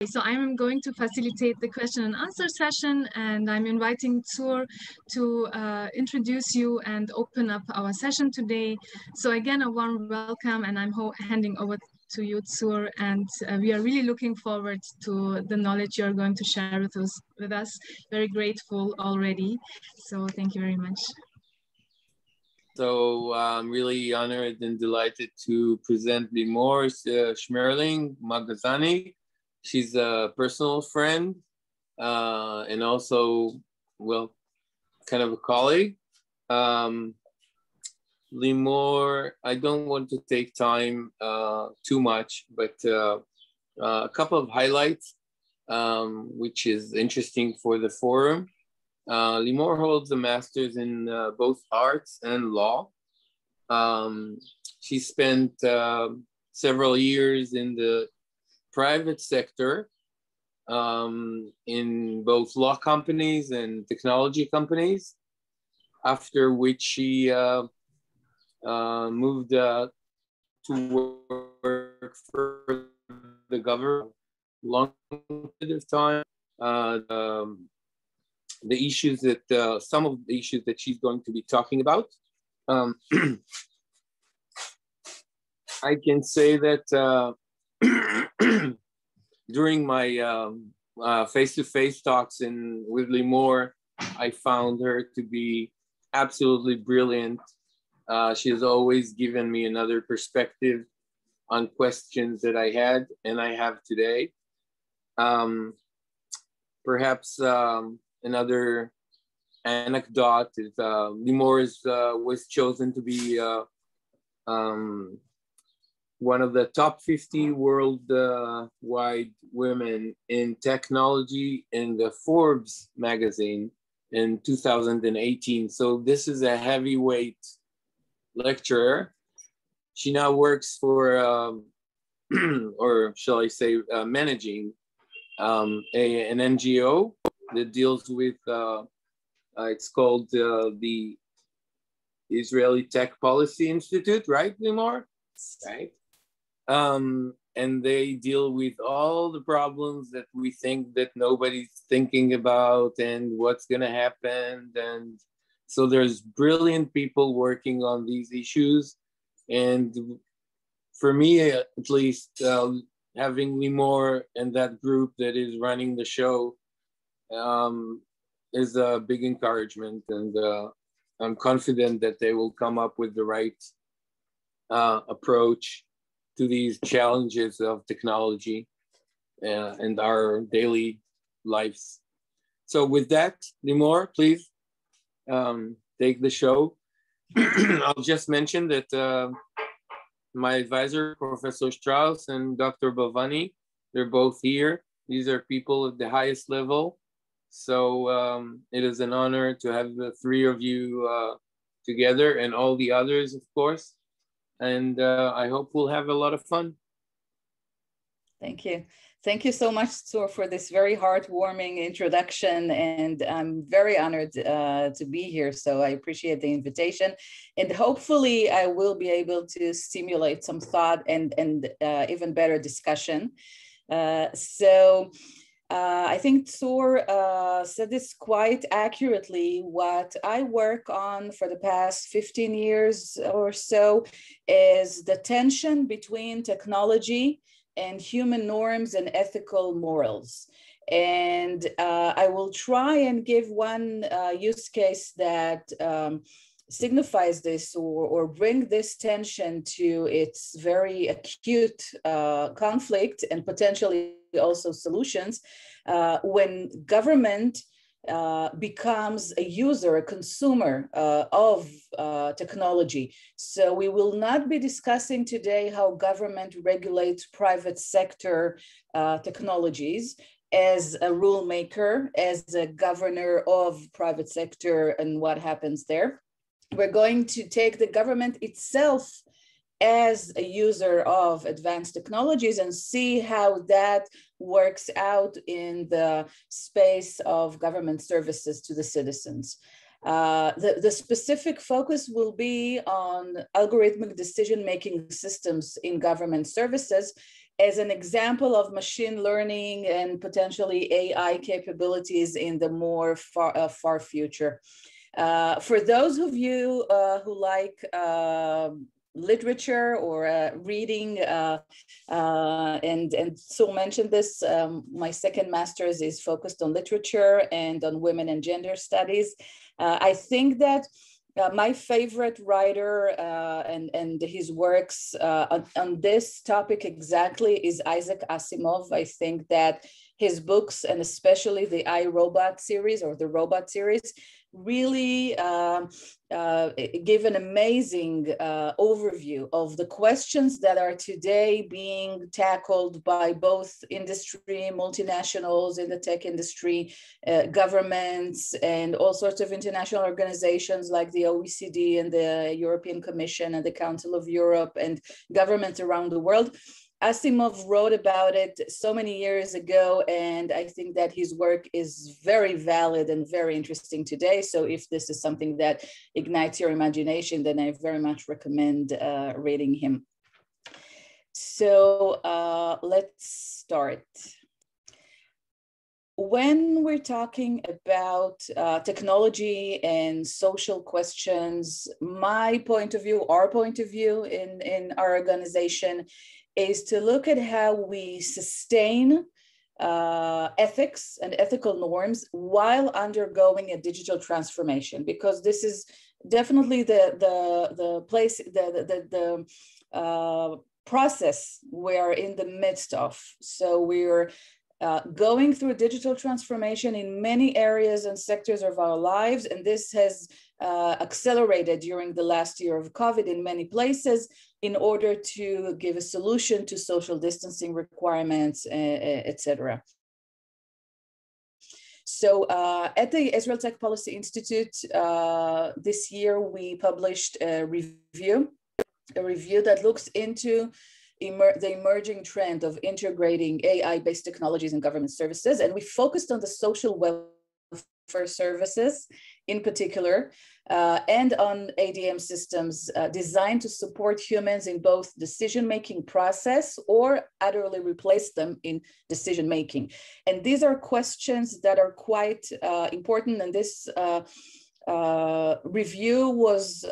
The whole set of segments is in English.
So I'm going to facilitate the question and answer session, and I'm inviting Tzur to introduce you and open up our session today. So again, a warm welcome, and I'm handing over to you, Tzur, and we are really looking forward to the knowledge you're going to share with us. Very grateful already. So thank you very much. So I'm really honored and delighted to present Limor Shmerling Magazanik. She's a personal friend and also, well, kind of a colleague. Limor, I don't want to take time too much, but a couple of highlights, which is interesting for the forum. Limor holds a master's in both arts and law. She spent several years in the private sector in both law companies and technology companies, after which she moved to work for the government a long period of time. The issues that, some of the issues that she's going to be talking about. I can say that during my face-to-face talks with Limor, I found her to be absolutely brilliant. She has always given me another perspective on questions that I had and I have today. Perhaps another anecdote is Limor was chosen to be one of the top 50 worldwide women in technology in the Forbes magazine in 2018. So this is a heavyweight lecturer. She now works for, or shall I say, managing an NGO that deals with, it's called the Israeli Tech Policy Institute, right, Limor? Right. And they deal with all the problems that we think that nobody's thinking about and what's going to happen. And so there's brilliant people working on these issues. And for me, at least, having Limor and that group that is running the show is a big encouragement. And I'm confident that they will come up with the right approach to these challenges of technology and our daily lives. So with that, Limor, please take the show. I'll just mention that my advisor, Professor Strauss and Dr. Bavani, they're both here. These are people at the highest level. So it is an honor to have the three of you together and all the others, of course. And I hope we'll have a lot of fun. Thank you. Thank you so much, Tzur, for this very heartwarming introduction. And I'm very honored to be here. So I appreciate the invitation. And hopefully I will be able to stimulate some thought and even better discussion. I think Tzur said this quite accurately. What I work on for the past 15 years or so is the tension between technology and human norms and ethical morals. And I will try and give one use case that signifies this or bring this tension to its very acute conflict and potentially also solutions when government becomes a user, a consumer of technology. So we will not be discussing today how government regulates private sector technologies as a rule maker, as a governor of private sector and what happens there. We're going to take the government itself as a user of advanced technologies and see how that works out in the space of government services to the citizens. The specific focus will be on algorithmic decision-making systems in government services as an example of machine learning and potentially AI capabilities in the more far future. For those of you who like literature or reading, and so mentioned this, my second master's is focused on literature and on women and gender studies. I think that my favorite writer and his works on this topic exactly is Isaac Asimov. I think that his books, and especially the I, Robot series or the Robot series, really give an amazing overview of the questions that are today being tackled by both industry, multinationals in the tech industry, governments, and all sorts of international organizations like the OECD and the European Commission and the Council of Europe and governments around the world. Asimov wrote about it so many years ago, and I think that his work is very valid and very interesting today. So if this is something that ignites your imagination, then I very much recommend reading him. So let's start. When we're talking about technology and social questions, my point of view, our point of view in our organization is to look at how we sustain ethics and ethical norms while undergoing a digital transformation, because this is definitely the place, the process we're in the midst of. So we're going through digital transformation in many areas and sectors of our lives, and this has accelerated during the last year of COVID in many places in order to give a solution to social distancing requirements, etc. So at the Israel Tech Policy Institute, this year we published a review that looks into the emerging trend of integrating AI-based technologies in government services. And we focused on the social welfare services in particular, and on ADM systems designed to support humans in both decision-making process or utterly replace them in decision-making. And these are questions that are quite important, and this review was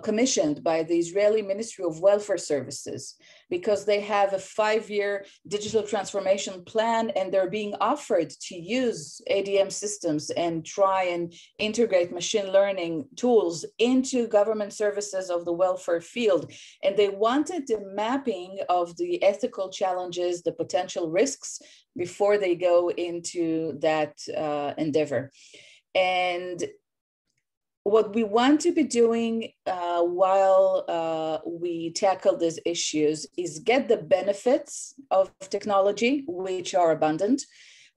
commissioned by the Israeli Ministry of Welfare Services, because they have a 5-year digital transformation plan, and they're being offered to use ADM systems and try and integrate machine learning tools into government services of the welfare field. And they wanted the mapping of the ethical challenges, the potential risks, before they go into that endeavor. And what we want to be doing while we tackle these issues is get the benefits of technology, which are abundant,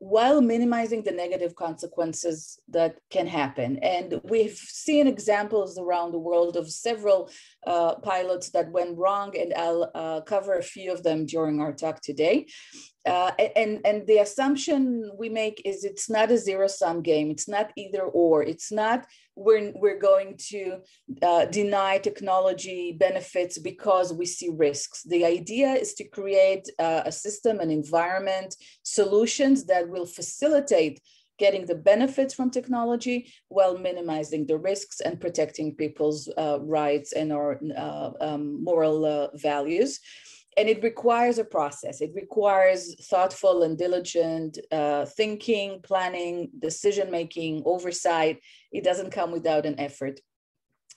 while minimizing the negative consequences that can happen. And we've seen examples around the world of several pilots that went wrong, and I'll cover a few of them during our talk today. And the assumption we make is it's not a zero-sum game. It's not either or. It's not we're going to deny technology benefits because we see risks. The idea is to create a system, an environment, solutions that will facilitate getting the benefits from technology while minimizing the risks and protecting people's rights and our moral values. And it requires a process. It requires thoughtful and diligent thinking, planning, decision-making, oversight. It doesn't come without an effort.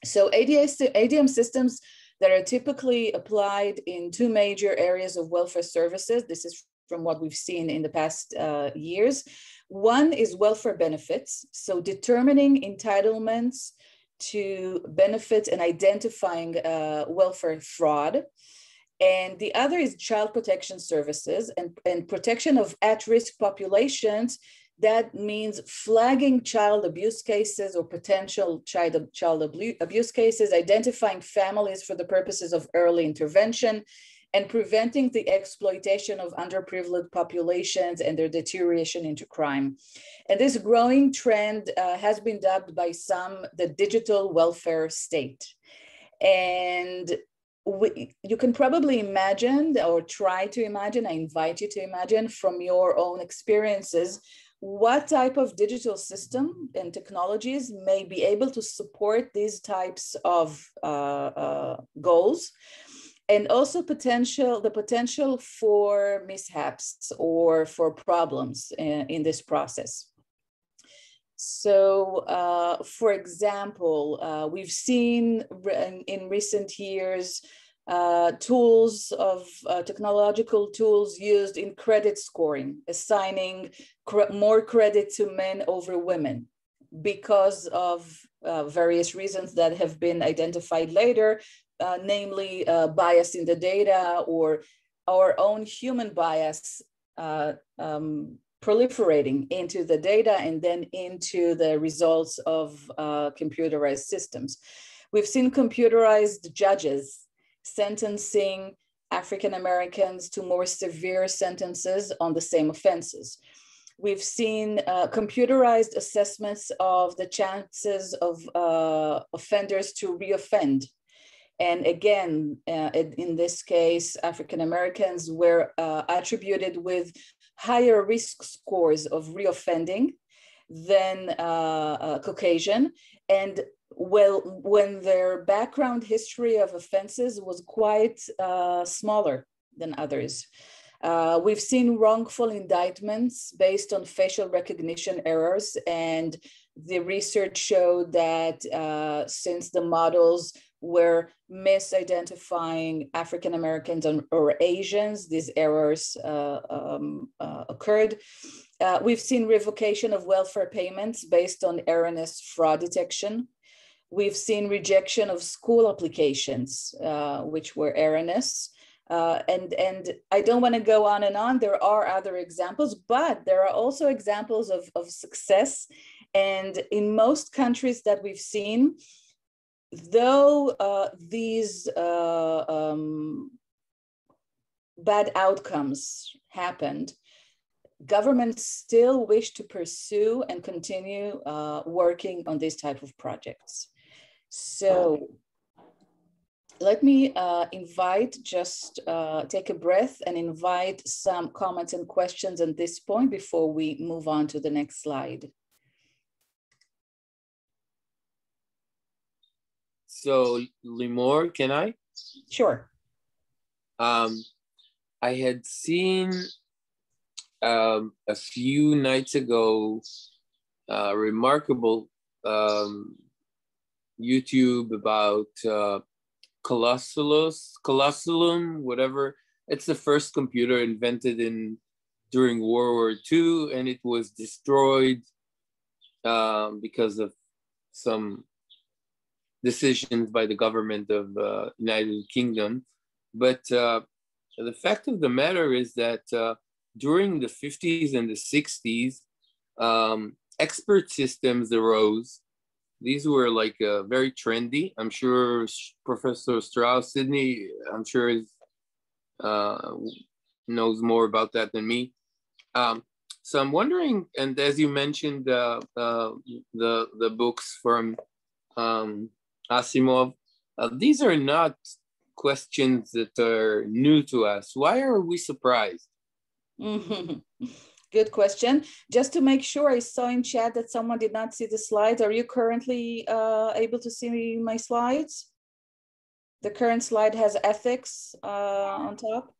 So ADM systems that are typically applied in 2 major areas of welfare services. This is from what we've seen in the past years. One is welfare benefits. So determining entitlements to benefits and identifying welfare fraud. And the other is child protection services and protection of at-risk populations. That means flagging child abuse cases or potential child abuse cases, identifying families for the purposes of early intervention, and preventing the exploitation of underprivileged populations and their deterioration into crime. And this growing trend has been dubbed by some the digital welfare state. And you can probably imagine or try to imagine, I invite you to imagine from your own experiences, what type of digital system and technologies may be able to support these types of goals, and also the potential for mishaps or for problems in this process. So, for example, we've seen in recent years tools of technological tools used in credit scoring, assigning more credit to men over women because of various reasons that have been identified later, namely bias in the data or our own human bias proliferating into the data and then into the results of computerized systems. We've seen computerized judges sentencing African Americans to more severe sentences on the same offenses. We've seen computerized assessments of the chances of offenders to reoffend. And again, in this case, African Americans were attributed with higher risk scores of reoffending than Caucasian. And well, when their background history of offenses was quite smaller than others. We've seen wrongful indictments based on facial recognition errors, and the research showed that since the models were misidentifying African Americans or Asians, these errors occurred. We've seen revocation of welfare payments based on erroneous fraud detection. We've seen rejection of school applications, which were erroneous. And I don't want to go on and on. There are other examples, but there are also examples of success. And in most countries that we've seen, though these bad outcomes happened, governments still wish to pursue and continue working on these type of projects. So let me take a breath and invite some comments and questions at this point before we move on to the next slide. So, Limor, can I? Sure. I had seen a few nights ago remarkable YouTube about Colloquium, whatever. It's the first computer invented during World War II, and it was destroyed because of some decisions by the government of United Kingdom. But the fact of the matter is that during the 50s and the 60s, expert systems arose. These were like very trendy. I'm sure Professor Strauss, Sydney, I'm sure knows more about that than me. So I'm wondering, and as you mentioned, the books from Asimov, these are not questions that are new to us. Why are we surprised? Mm-hmm. Good question. Just to make sure, I saw in chat that someone did not see the slides. Are you currently able to see my slides? The current slide has ethics on top.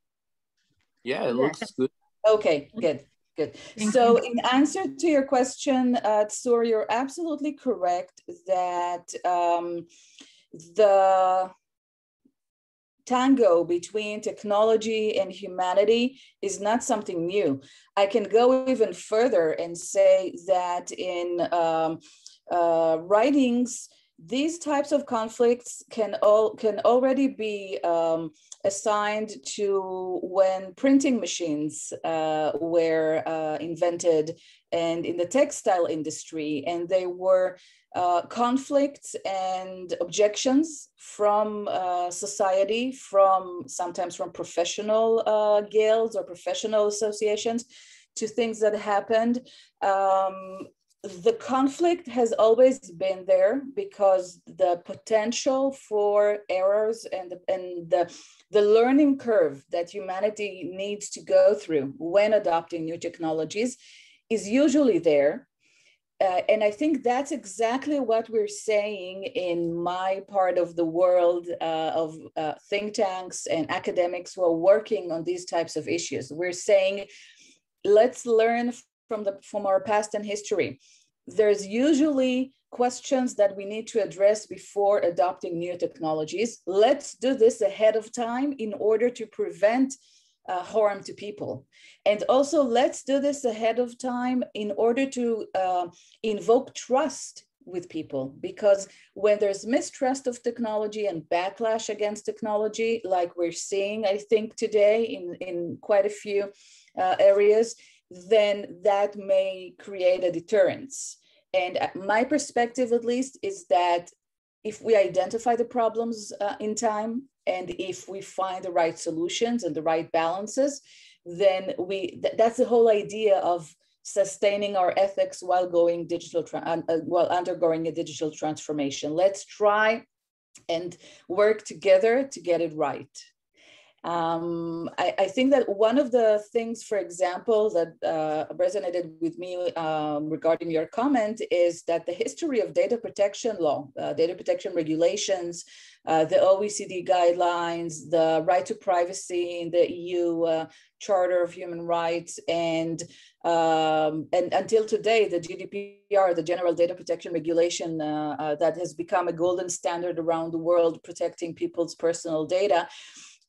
Yeah, it looks good. Okay, good. Good. So in answer to your question, Tsur, you're absolutely correct that the tango between technology and humanity is not something new. I can go even further and say that in writings, these types of conflicts can already be assigned to when printing machines were invented and in the textile industry, and they were conflicts and objections from society, sometimes from professional guilds or professional associations to things that happened. the conflict has always been there because the potential for errors and the learning curve that humanity needs to go through when adopting new technologies is usually there. And I think that's exactly what we're saying in my part of the world of think tanks and academics who are working on these types of issues. We're saying, let's learn from our past and history. There's usually questions that we need to address before adopting new technologies. Let's do this ahead of time in order to prevent harm to people. And also let's do this ahead of time in order to invoke trust with people, because when there's mistrust of technology and backlash against technology, like we're seeing, I think today in quite a few areas, then that may create a deterrence. And my perspective, at least, is that if we identify the problems in time, and if we find the right solutions and the right balances, then that's the whole idea of sustaining our ethics while going digital, while undergoing a digital transformation. Let's try and work together to get it right. I think that one of the things, for example, that resonated with me regarding your comment is that the history of data protection law, data protection regulations, the OECD guidelines, the right to privacy in the EU Charter of Human Rights, and until today, the GDPR, the General Data Protection Regulation, that has become a golden standard around the world protecting people's personal data.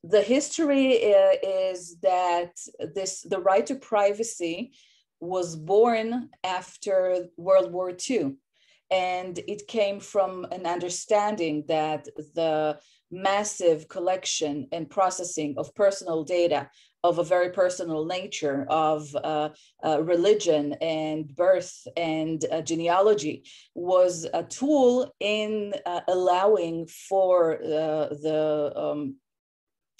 The history is that the right to privacy was born after World War II. And it came from an understanding that the massive collection and processing of personal data of a very personal nature, of religion and birth and genealogy, was a tool in allowing for the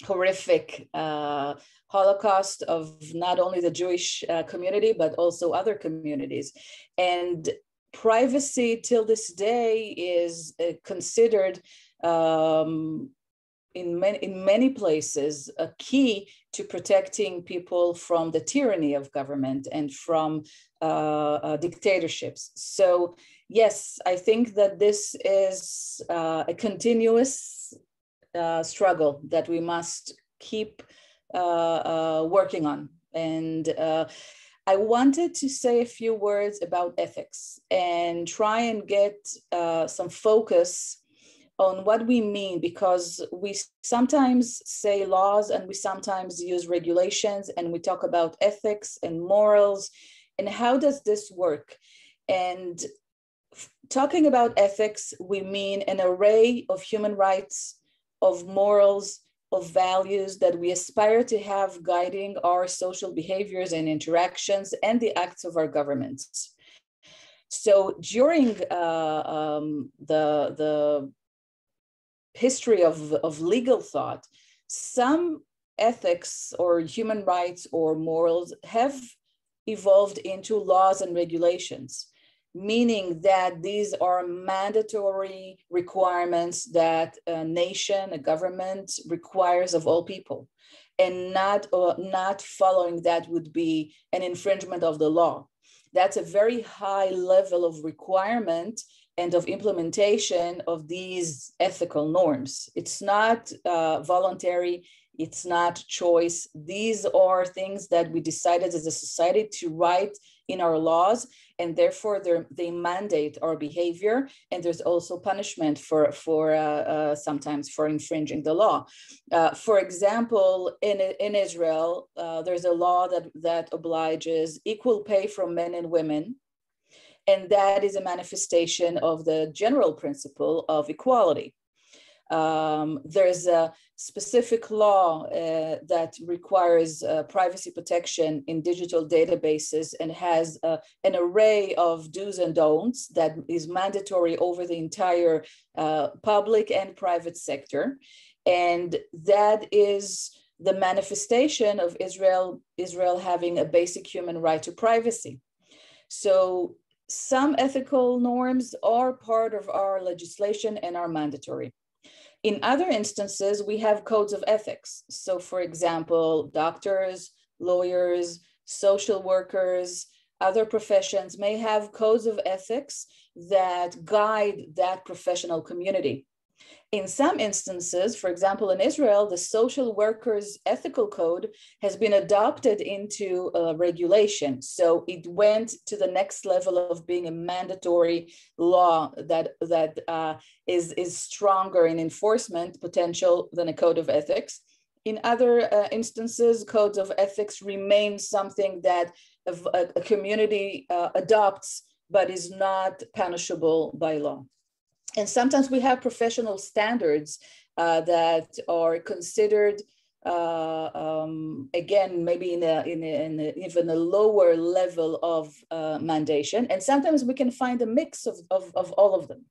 horrific Holocaust of not only the Jewish community, but also other communities. And privacy till this day is considered in many places a key to protecting people from the tyranny of government and from dictatorships. So yes, I think that this is a continuous struggle that we must keep working on. And I wanted to say a few words about ethics and try and get some focus on what we mean, because we sometimes say laws and we sometimes use regulations and we talk about ethics and morals and how does this work? And talking about ethics, we mean an array of human rights, of morals, of values that we aspire to have guiding our social behaviors and interactions and the acts of our governments. So during the history of legal thought, some ethics or human rights or morals have evolved into laws and regulations, meaning that these are mandatory requirements that a nation, a government requires of all people, and not following that would be an infringement of the law. That's a very high level of requirement and of implementation of these ethical norms. It's not voluntary, it's not choice. These are things that we decided as a society to write in our laws, and therefore they mandate our behavior. And there's also punishment for sometimes for infringing the law. For example, in Israel, there's a law that obliges equal pay from men and women. And that is a manifestation of the general principle of equality. There's a specific law that requires privacy protection in digital databases and has an array of do's and don'ts that is mandatory over the entire public and private sector. And that is the manifestation of Israel having a basic human right to privacy. So some ethical norms are part of our legislation and are mandatory. In other instances, we have codes of ethics. So for example, doctors, lawyers, social workers, other professions may have codes of ethics that guide that professional community. In some instances, for example, in Israel, the social workers' ethical code has been adopted into regulation. So it went to the next level of being a mandatory law that is stronger in enforcement potential than a code of ethics. In other instances, codes of ethics remain something that a community adopts, but is not punishable by law. And sometimes we have professional standards that are considered, again, maybe in even a lower level of mandation. And sometimes we can find a mix of all of them.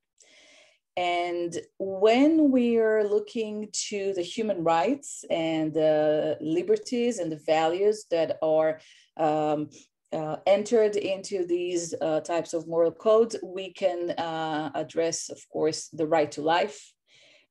And when we are looking to the human rights and the liberties and the values that are entered into these types of moral codes, we can address, of course, the right to life,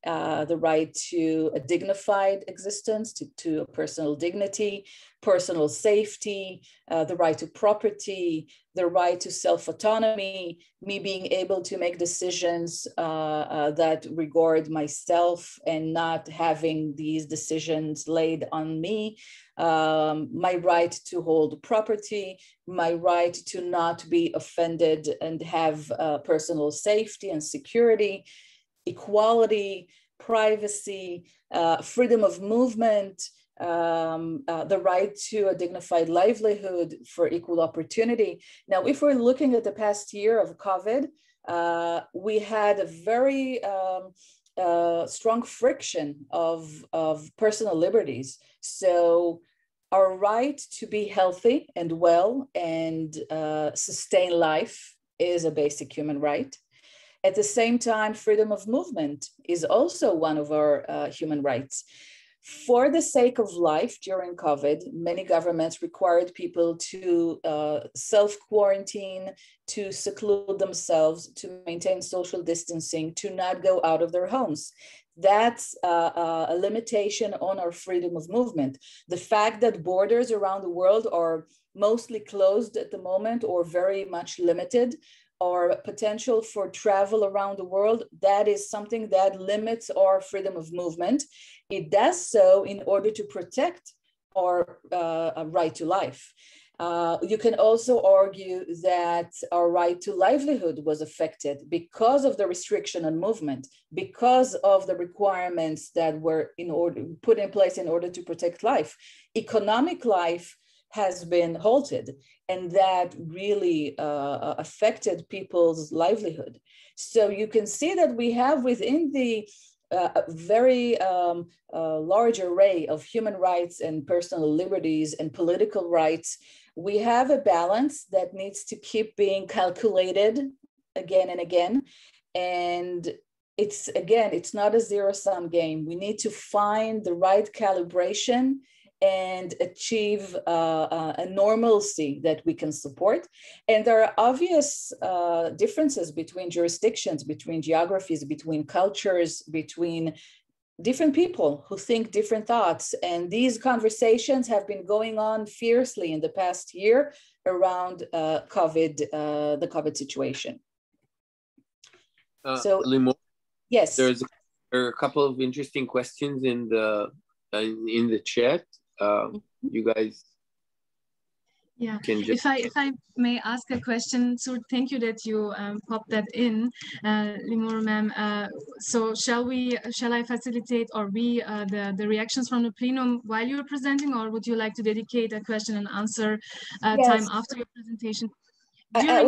the right to a dignified existence, to personal dignity, personal safety, the right to property, the right to self-autonomy, me being able to make decisions that regard myself and not having these decisions laid on me, my right to hold property, my right to not be offended and have personal safety and security, equality, privacy, freedom of movement, the right to a dignified livelihood for equal opportunity. Now, if we're looking at the past year of COVID, we had a very strong friction of personal liberties. So our right to be healthy and well and sustain life is a basic human right. At the same time, freedom of movement is also one of our human rights. For the sake of life during COVID, many governments required people to self-quarantine, to seclude themselves, to maintain social distancing, to not go out of their homes. That's a limitation on our freedom of movement. The fact that borders around the world are mostly closed at the moment or very much limited, or potential for travel around the world, that is something that limits our freedom of movement. It does so in order to protect our right to life. You can also argue that our right to livelihood was affected because of the restriction on movement, because of the requirements that were put in place in order to protect life. Economic life has been halted, and that really affected people's livelihood. So you can see that we have within the very large array of human rights and personal liberties and political rights, we have a balance that needs to keep being calculated again and again. And it's not a zero-sum game. We need to find the right calibration and achieve a normalcy that we can support. And there are obvious differences between jurisdictions, between geographies, between cultures, between different people who think different thoughts. And these conversations have been going on fiercely in the past year around COVID, the COVID situation. So, Limor, yes. There are a couple of interesting questions in the chat. You guys can just... If I may ask a question, so thank you that you popped that in, Limor ma'am. So shall I facilitate or the reactions from the plenum while you're presenting, or would you like to dedicate a question and answer time after your presentation? I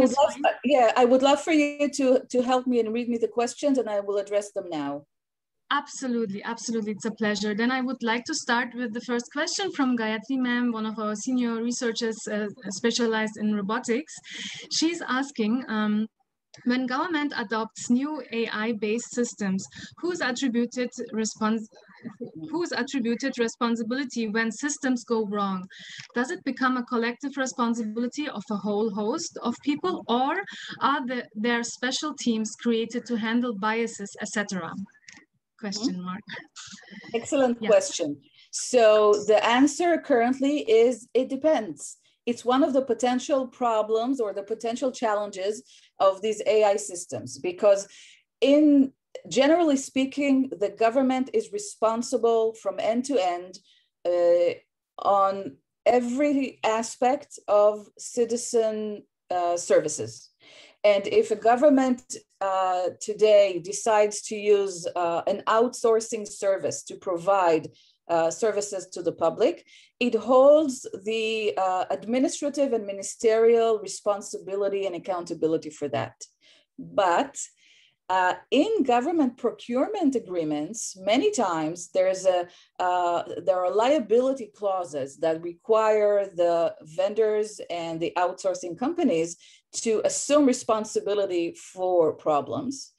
would love for you to help me and read me the questions, and I will address them now. Absolutely, absolutely. It's a pleasure. Then I would like to start with the first question from Gayatri ma'am, one of our senior researchers specialized in robotics. She's asking, when government adopts new AI-based systems, who's attributed who's attributed responsibility when systems go wrong? Does it become a collective responsibility of a whole host of people, or are there special teams created to handle biases, etc.? Question mark. Excellent question. So the answer currently is it depends. It's one of the potential problems or the potential challenges of these AI systems, because generally speaking, the government is responsible from end to end on every aspect of citizen services. And if a government today decides to use an outsourcing service to provide services to the public, it holds the administrative and ministerial responsibility and accountability for that. But in government procurement agreements, many times there are liability clauses that require the vendors and the outsourcing companies to assume responsibility for problems.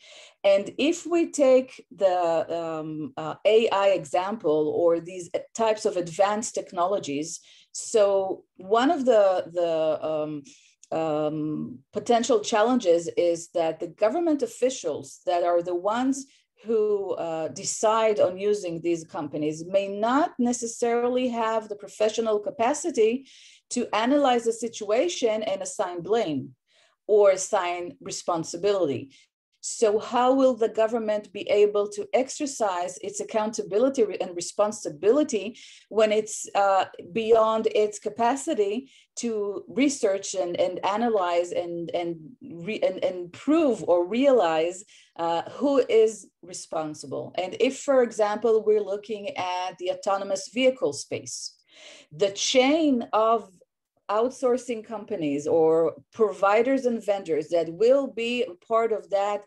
And if we take the AI example or these types of advanced technologies, so one of the potential challenges is that the government officials that are the ones who decide on using these companies may not necessarily have the professional capacity to analyze the situation and assign blame or assign responsibility. So how will the government be able to exercise its accountability and responsibility when it's beyond its capacity to research and analyze and prove or realize who is responsible? And if, for example, we're looking at the autonomous vehicle space, the chain of outsourcing companies or providers and vendors that will be part of that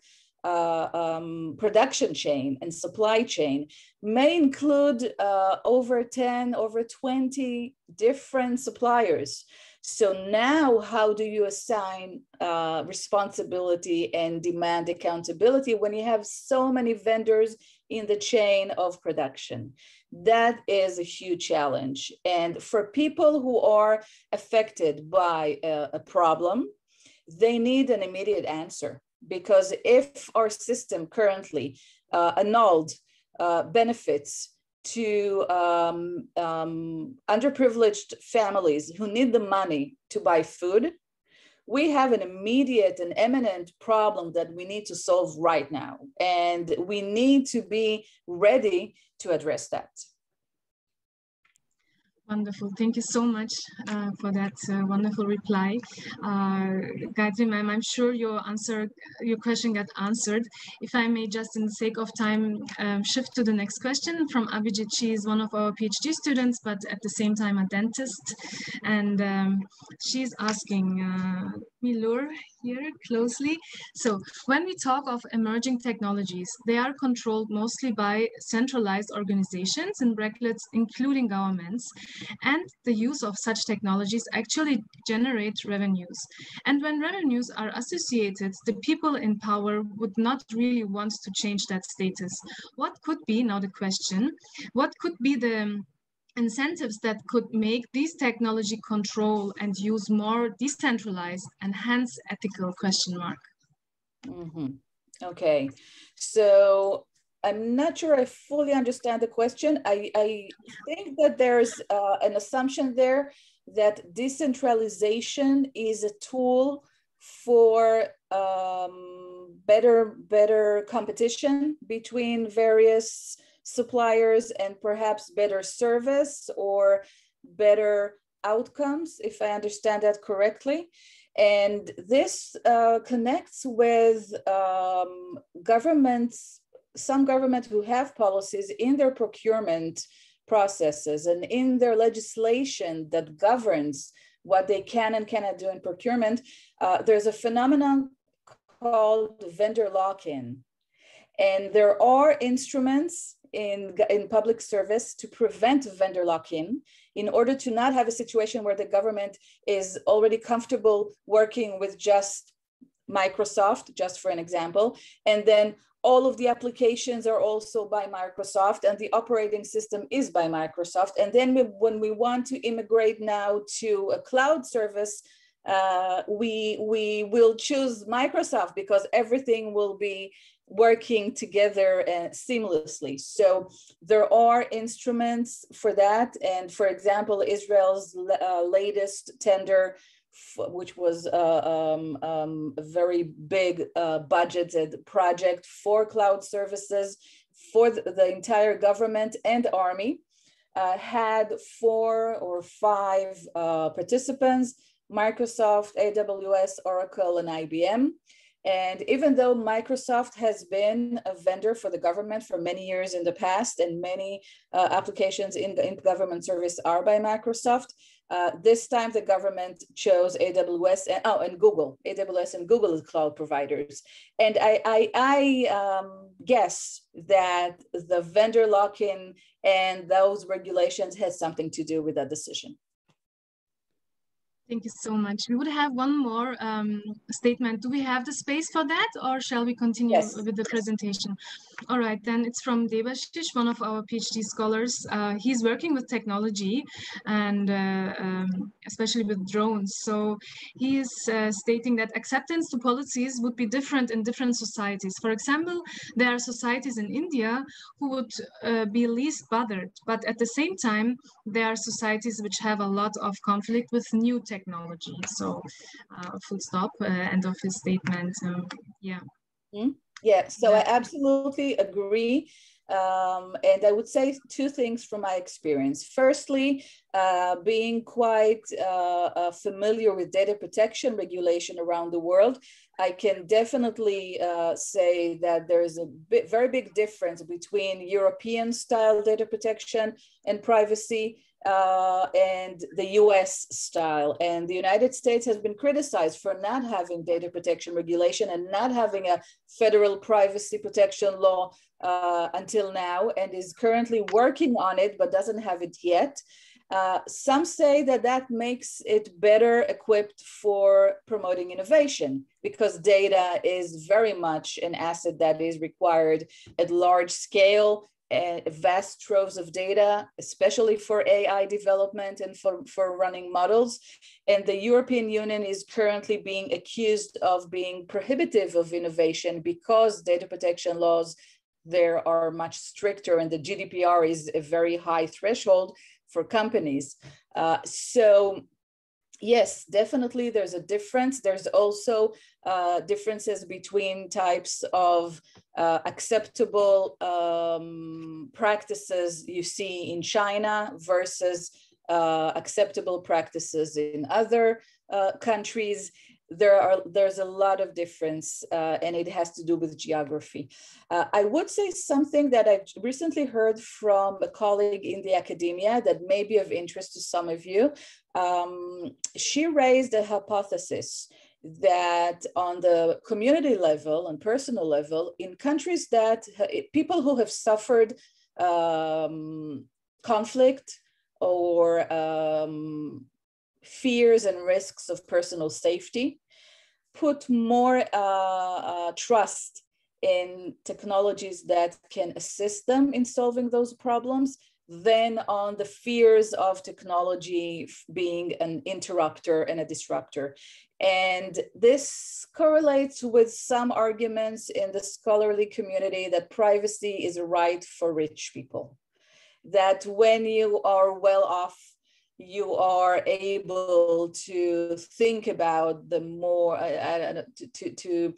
production chain and supply chain may include over 10, over 20 different suppliers. So now how do you assign responsibility and demand accountability when you have so many vendors in the chain of production? That is a huge challenge. And for people who are affected by a problem, they need an immediate answer, because if our system currently annulled benefits to underprivileged families who need the money to buy food, we have an immediate and imminent problem that we need to solve right now. And we need to be ready to address that. Wonderful. Thank you so much for that wonderful reply. Gayatri ma'am, I'm sure your question got answered. If I may just, in the sake of time, shift to the next question from Abhijit. She is one of our PhD students, but at the same time a dentist. And she's asking, me lure here closely. So when we talk of emerging technologies, they are controlled mostly by centralized organizations and regulates, including governments. And the use of such technologies actually generate revenues. And when revenues are associated, the people in power would not really want to change that status. What could be, now the question, what could be the incentives that could make these technology control and use more decentralized and hence ethical ? Okay, so I'm not sure I fully understand the question. I think that there's an assumption there that decentralization is a tool for better competition between various suppliers and perhaps better service or better outcomes, if I understand that correctly. And this connects with governments, some governments who have policies in their procurement processes and in their legislation that governs what they can and cannot do in procurement. There's a phenomenon called vendor lock-in. And there are instruments in public service to prevent vendor lock-in in order to not have a situation where the government is already comfortable working with just Microsoft, just for an example. And then all of the applications are also by Microsoft, and the operating system is by Microsoft. And then when we want to immigrate now to a cloud service, we will choose Microsoft because everything will be working together seamlessly. So there are instruments for that. And for example, Israel's latest tender, which was a very big budgeted project for cloud services for the entire government and army, had 4 or 5 participants: Microsoft, AWS, Oracle, and IBM. And even though Microsoft has been a vendor for the government for many years in the past, and many applications in government service are by Microsoft, this time the government chose AWS and Google. AWS and Google as cloud providers. And I guess that the vendor lock-in and those regulations has something to do with that decision. Thank you so much. We would have one more statement. Do we have the space for that, or shall we continue with the presentation? All right, then it's from Debashish, one of our PhD scholars. He's working with technology and especially with drones. So he is stating that acceptance to policies would be different in different societies. For example, there are societies in India who would be least bothered, but at the same time, there are societies which have a lot of conflict with new technology. So full stop, end of his statement. Yeah. Mm-hmm. Yeah, so I absolutely agree. And I would say 2 things from my experience. Firstly, being quite familiar with data protection regulation around the world, I can definitely say that there is a very big difference between European style data protection and privacy and the US style. And the United States has been criticized for not having data protection regulation and not having a federal privacy protection law until now, and is currently working on it, but doesn't have it yet. Some say that that makes it better equipped for promoting innovation, because data is very much an asset that is required at large scale, vast troves of data, especially for AI development and for running models. And the European Union is currently being accused of being prohibitive of innovation because data protection laws there are much stricter, and the GDPR is a very high threshold for companies. So yes, definitely there's a difference. There's also differences between types of acceptable practices you see in China versus acceptable practices in other countries. There's a lot of difference, and it has to do with geography. I would say something that I've recently heard from a colleague in the academia that may be of interest to some of you. She raised a hypothesis that on the community level and personal level, in countries that people who have suffered conflict or fears and risks of personal safety, put more trust in technologies that can assist them in solving those problems than on the fears of technology being an interrupter and a disruptor. And this correlates with some arguments in the scholarly community that privacy is a right for rich people. That when you are well off, you are able to think about the more, to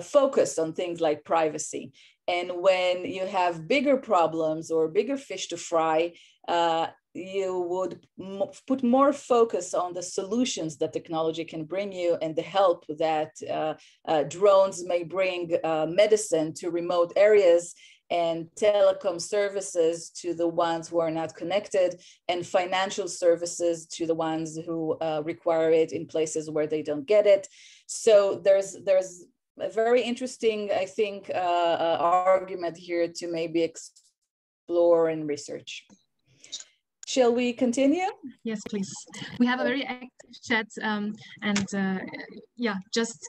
focus on things like privacy. And when you have bigger problems or bigger fish to fry, you would put more focus on the solutions that technology can bring you and the help that drones may bring medicine to remote areas, and telecom services to the ones who are not connected, and financial services to the ones who require it in places where they don't get it. So there's a very interesting, I think, argument here to maybe explore and research. Shall we continue? Yes, please. We have a very active chat, yeah, just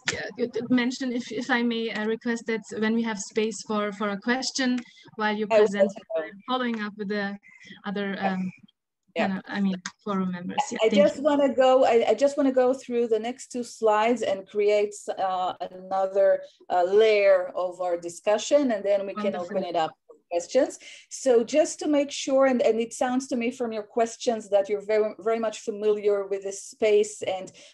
mention if I may request that when we have space for a question while you present, following up with the other forum members. Yeah, I just want to go through the next two slides and create another layer of our discussion, and then we can open it up for questions. So just to make sure, and it sounds to me from your questions that you're very, very much familiar with this space,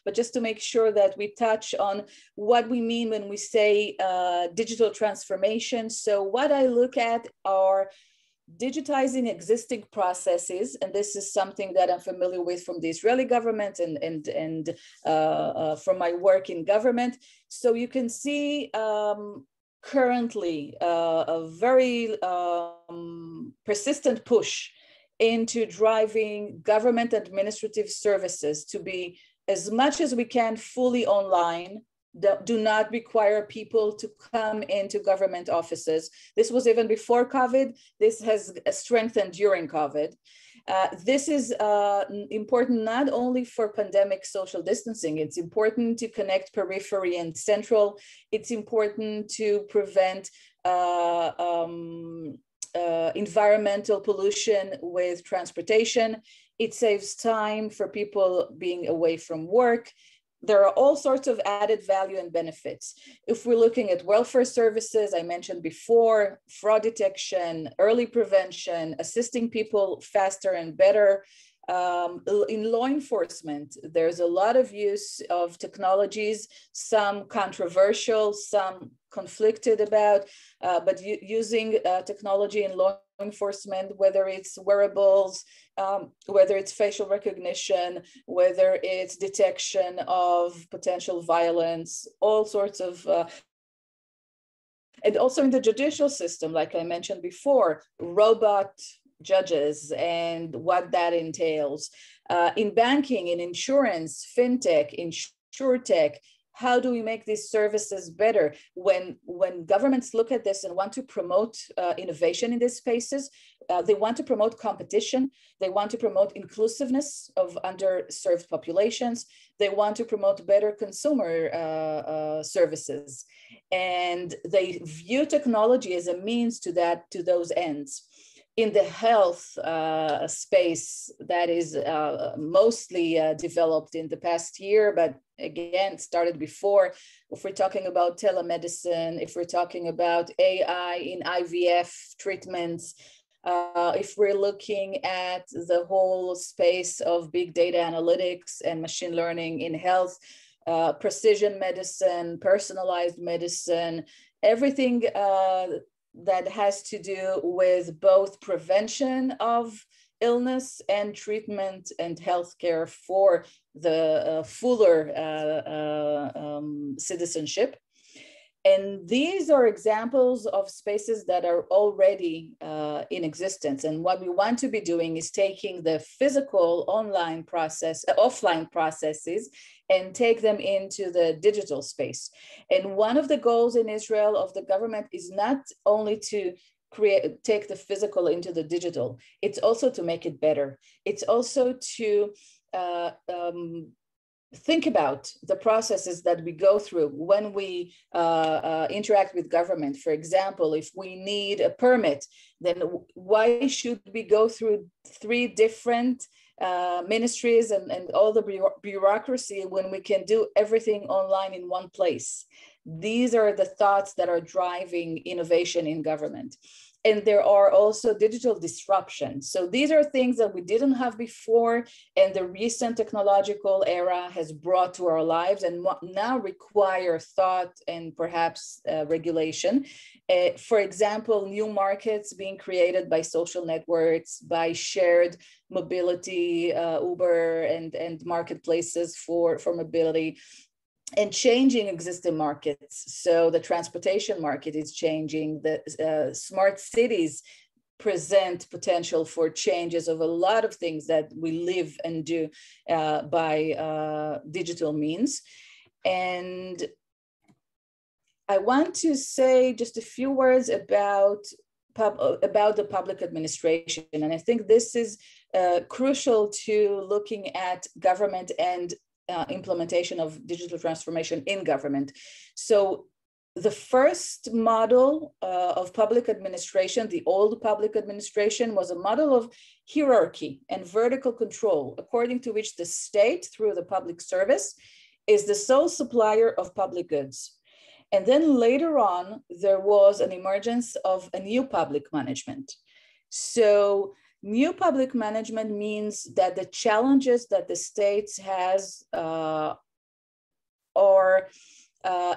but just to make sure that we touch on what we mean when we say digital transformation. So what I look at are digitizing existing processes, and this is something that I'm familiar with from the Israeli government and from my work in government. So you can see currently a very persistent push into driving government administrative services to be, as much as we can, fully online. Do not require people to come into government offices. This was even before COVID. This has strengthened during COVID. This is important not only for pandemic social distancing. It's important to connect periphery and central. It's important to prevent environmental pollution with transportation. It saves time for people being away from work. There are all sorts of added value and benefits. If we're looking at welfare services, I mentioned before, fraud detection, early prevention, assisting people faster and better. In law enforcement, there's a lot of use of technologies, some controversial, some conflicted about, but using technology in law enforcement, whether it's wearables, whether it's facial recognition, whether it's detection of potential violence, all sorts of, and also in the judicial system, like I mentioned before, robot judges and what that entails. In banking, in insurance, fintech, insurtech, how do we make these services better? When governments look at this and want to promote innovation in these spaces, they want to promote competition. They want to promote inclusiveness of underserved populations. They want to promote better consumer services. And they view technology as a means to those ends. In the health space, that is mostly developed in the past year, but again, started before. If we're talking about telemedicine, if we're talking about AI in IVF treatments, if we're looking at the whole space of big data analytics and machine learning in health, precision medicine, personalized medicine, everything that has to do with both prevention of illness and treatment and healthcare for the fuller citizenship. And these are examples of spaces that are already in existence. And what we want to be doing is taking the physical offline processes and take them into the digital space. And one of the goals in Israel of the government is not only to take the physical into the digital, it's also to make it better. It's also to think about the processes that we go through when we interact with government. For example, if we need a permit, then why should we go through 3 different ministries and all the bureaucracy when we can do everything online in one place? These are the thoughts that are driving innovation in government. And there are also digital disruptions. So these are things that we didn't have before, and the recent technological era has brought to our lives and now require thought and perhaps regulation. For example, new markets being created by social networks, by shared mobility, Uber and marketplaces for mobility, and changing existing markets. So the transportation market is changing. The smart cities present potential for changes of a lot of things that we live and do by digital means. And I want to say just a few words about the public administration. And I think this is crucial to looking at government and implementation of digital transformation in government. So the first model of public administration, the old public administration, was a model of hierarchy and vertical control, according to which the state, through the public service, is the sole supplier of public goods. And then later on, there was an emergence of a new public management. So new public management means that the challenges that the state has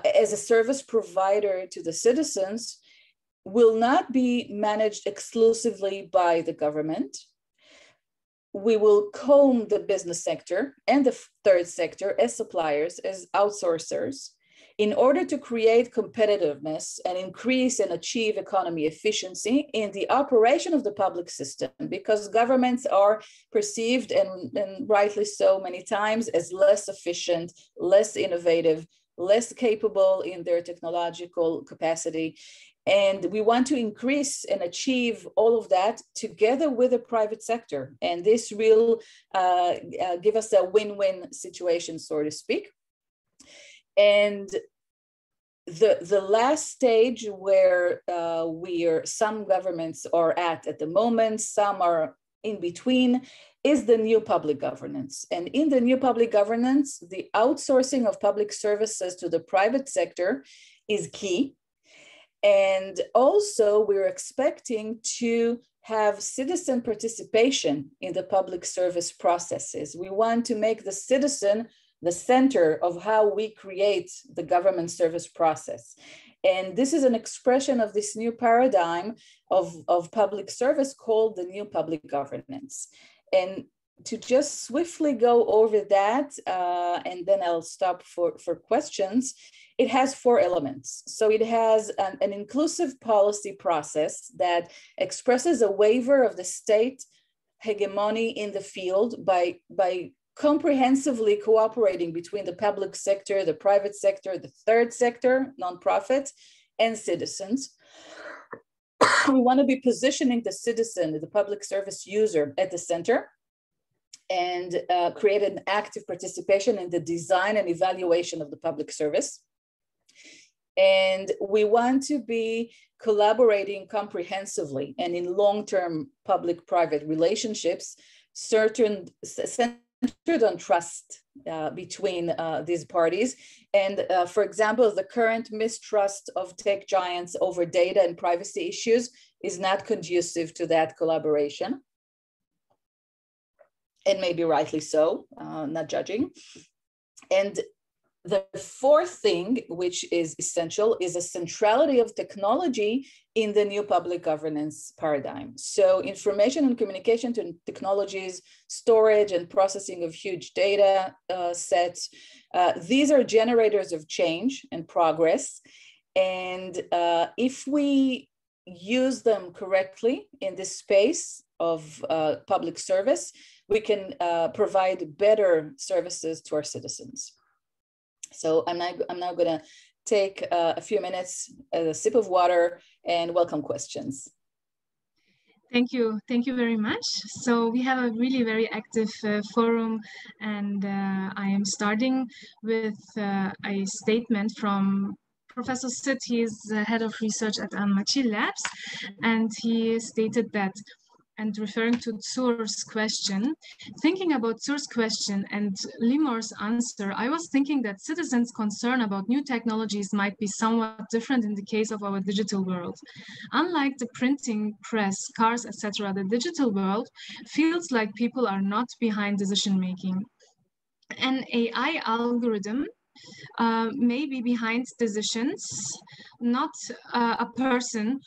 as a service provider to the citizens will not be managed exclusively by the government. We will comb the business sector and the third sector as suppliers, as outsourcers, in order to create competitiveness and increase and achieve economy efficiency in the operation of the public system, because governments are perceived, and rightly so many times, as less efficient, less innovative, less capable in their technological capacity. And we want to increase and achieve all of that together with the private sector. And this will give us a win-win situation, so to speak. And the last stage where some governments are at the moment, some are in between, is the new public governance. And in the new public governance, the outsourcing of public services to the private sector is key. And also we're expecting to have citizen participation in the public service processes. We want to make the citizen the center of how we create the government service process. And this is an expression of this new paradigm of public service called the new public governance. And to just swiftly go over that, and then I'll stop for questions, it has 4 elements. So it has an inclusive policy process that expresses a waiver of the state hegemony in the field by comprehensively cooperating between the public sector, the private sector, the third sector, nonprofits, and citizens. We want to be positioning the citizen, the public service user, at the center, and create an active participation in the design and evaluation of the public service. And we want to be collaborating comprehensively and in long-term public-private relationships, centered on trust between these parties. And for example, the current mistrust of tech giants over data and privacy issues is not conducive to that collaboration. And maybe rightly so, not judging. And the 4th thing, which is essential, is a centrality of technology in the new public governance paradigm. So information and communication technologies, storage and processing of huge data sets, these are generators of change and progress. And if we use them correctly in this space of public service, we can provide better services to our citizens. So I'm now going to take a few minutes, a sip of water, and welcome questions. Thank you very much. So we have a really very active forum, and I am starting with a statement from Professor Sid. He is the head of research at AMMACHI Labs, and he stated that, and referring to Tsur's question, thinking about Tsur's question and Limor's answer, I was thinking that citizens' concern about new technologies might be somewhat different in the case of our digital world. Unlike the printing press, cars, etc., the digital world feels like people are not behind decision-making. An AI algorithm may be behind decisions, not a person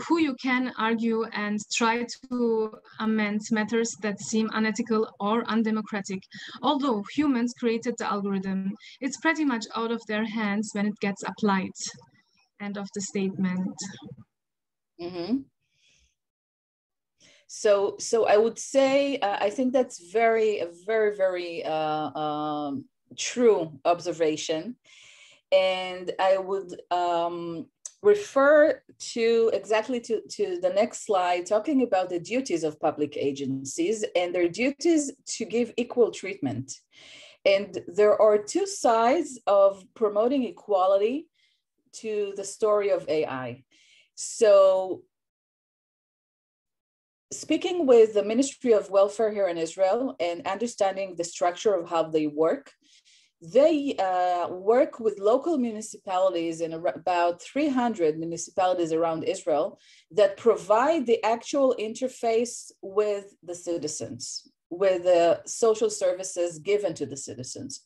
who you can argue and try to amend matters that seem unethical or undemocratic. Although humans created the algorithm, it's pretty much out of their hands when it gets applied. End of the statement. Mm-hmm. So I would say, I think that's a very true observation. And I would refer to exactly to the next slide, talking about the duties of public agencies and their duties to give equal treatment. And there are two sides of promoting equality to the story of AI. So speaking with the Ministry of Welfare here in Israel and understanding the structure of how they work, they work with local municipalities in about 300 municipalities around Israel that provide the actual interface with the citizens, with the social services given to the citizens.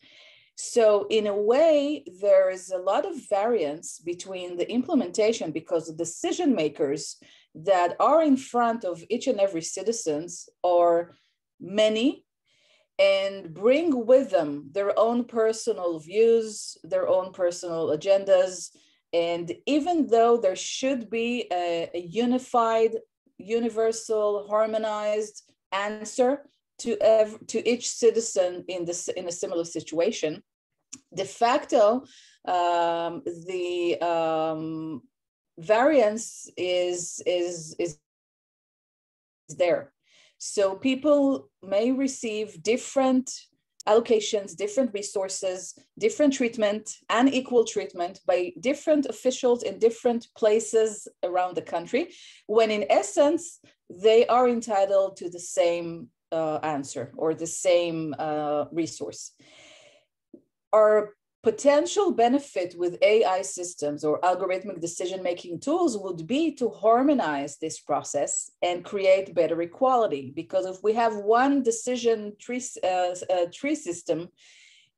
So in a way, there is a lot of variance between the implementation because the decision makers that are in front of each and every citizens are many and bring with them their own personal views, their own personal agendas. And even though there should be a unified, universal, harmonized answer to each citizen in a similar situation, de facto, the variance is there. So people may receive different allocations, different resources, different treatment, unequal treatment by different officials in different places around the country, when in essence, they are entitled to the same answer or the same resource. Our potential benefit with AI systems or algorithmic decision-making tools would be to harmonize this process and create better equality. Because if we have one decision tree system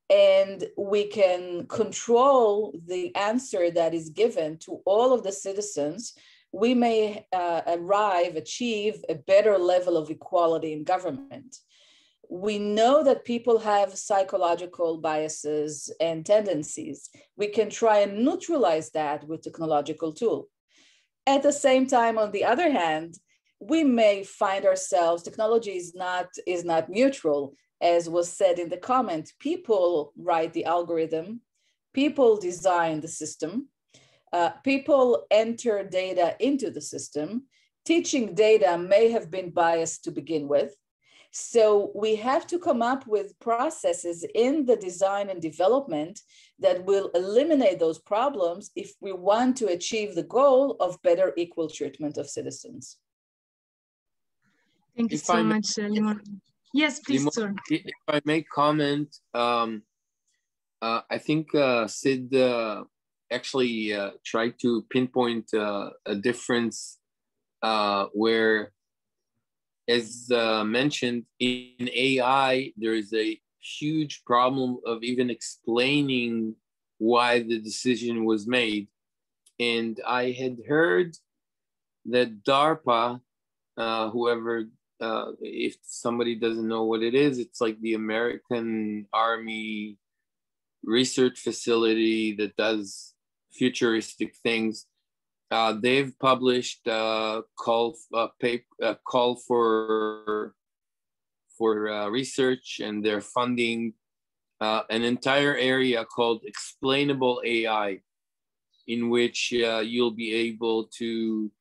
and we can control the answer that is given to all of the citizens, we may achieve a better level of equality in government. We know that people have psychological biases and tendencies. We can try and neutralize that with technological tool. At the same time, on the other hand, we may find ourselves, technology is not neutral, as was said in the comment. People write the algorithm, people design the system, people enter data into the system. Teaching data may have been biased to begin with. So we have to come up with processes in the design and development that will eliminate those problems if we want to achieve the goal of better equal treatment of citizens. Thank you so much, Limor. Yes, please, Limor, sir. if I may comment, I think Sid actually tried to pinpoint a difference where, as mentioned, in AI, there is a huge problem of even explaining why the decision was made. And I had heard that DARPA, whoever, if somebody doesn't know what it is, it's like the American Army research facility that does futuristic things. They've published a call for research, and they're funding an entire area called explainable AI, in which you'll be able to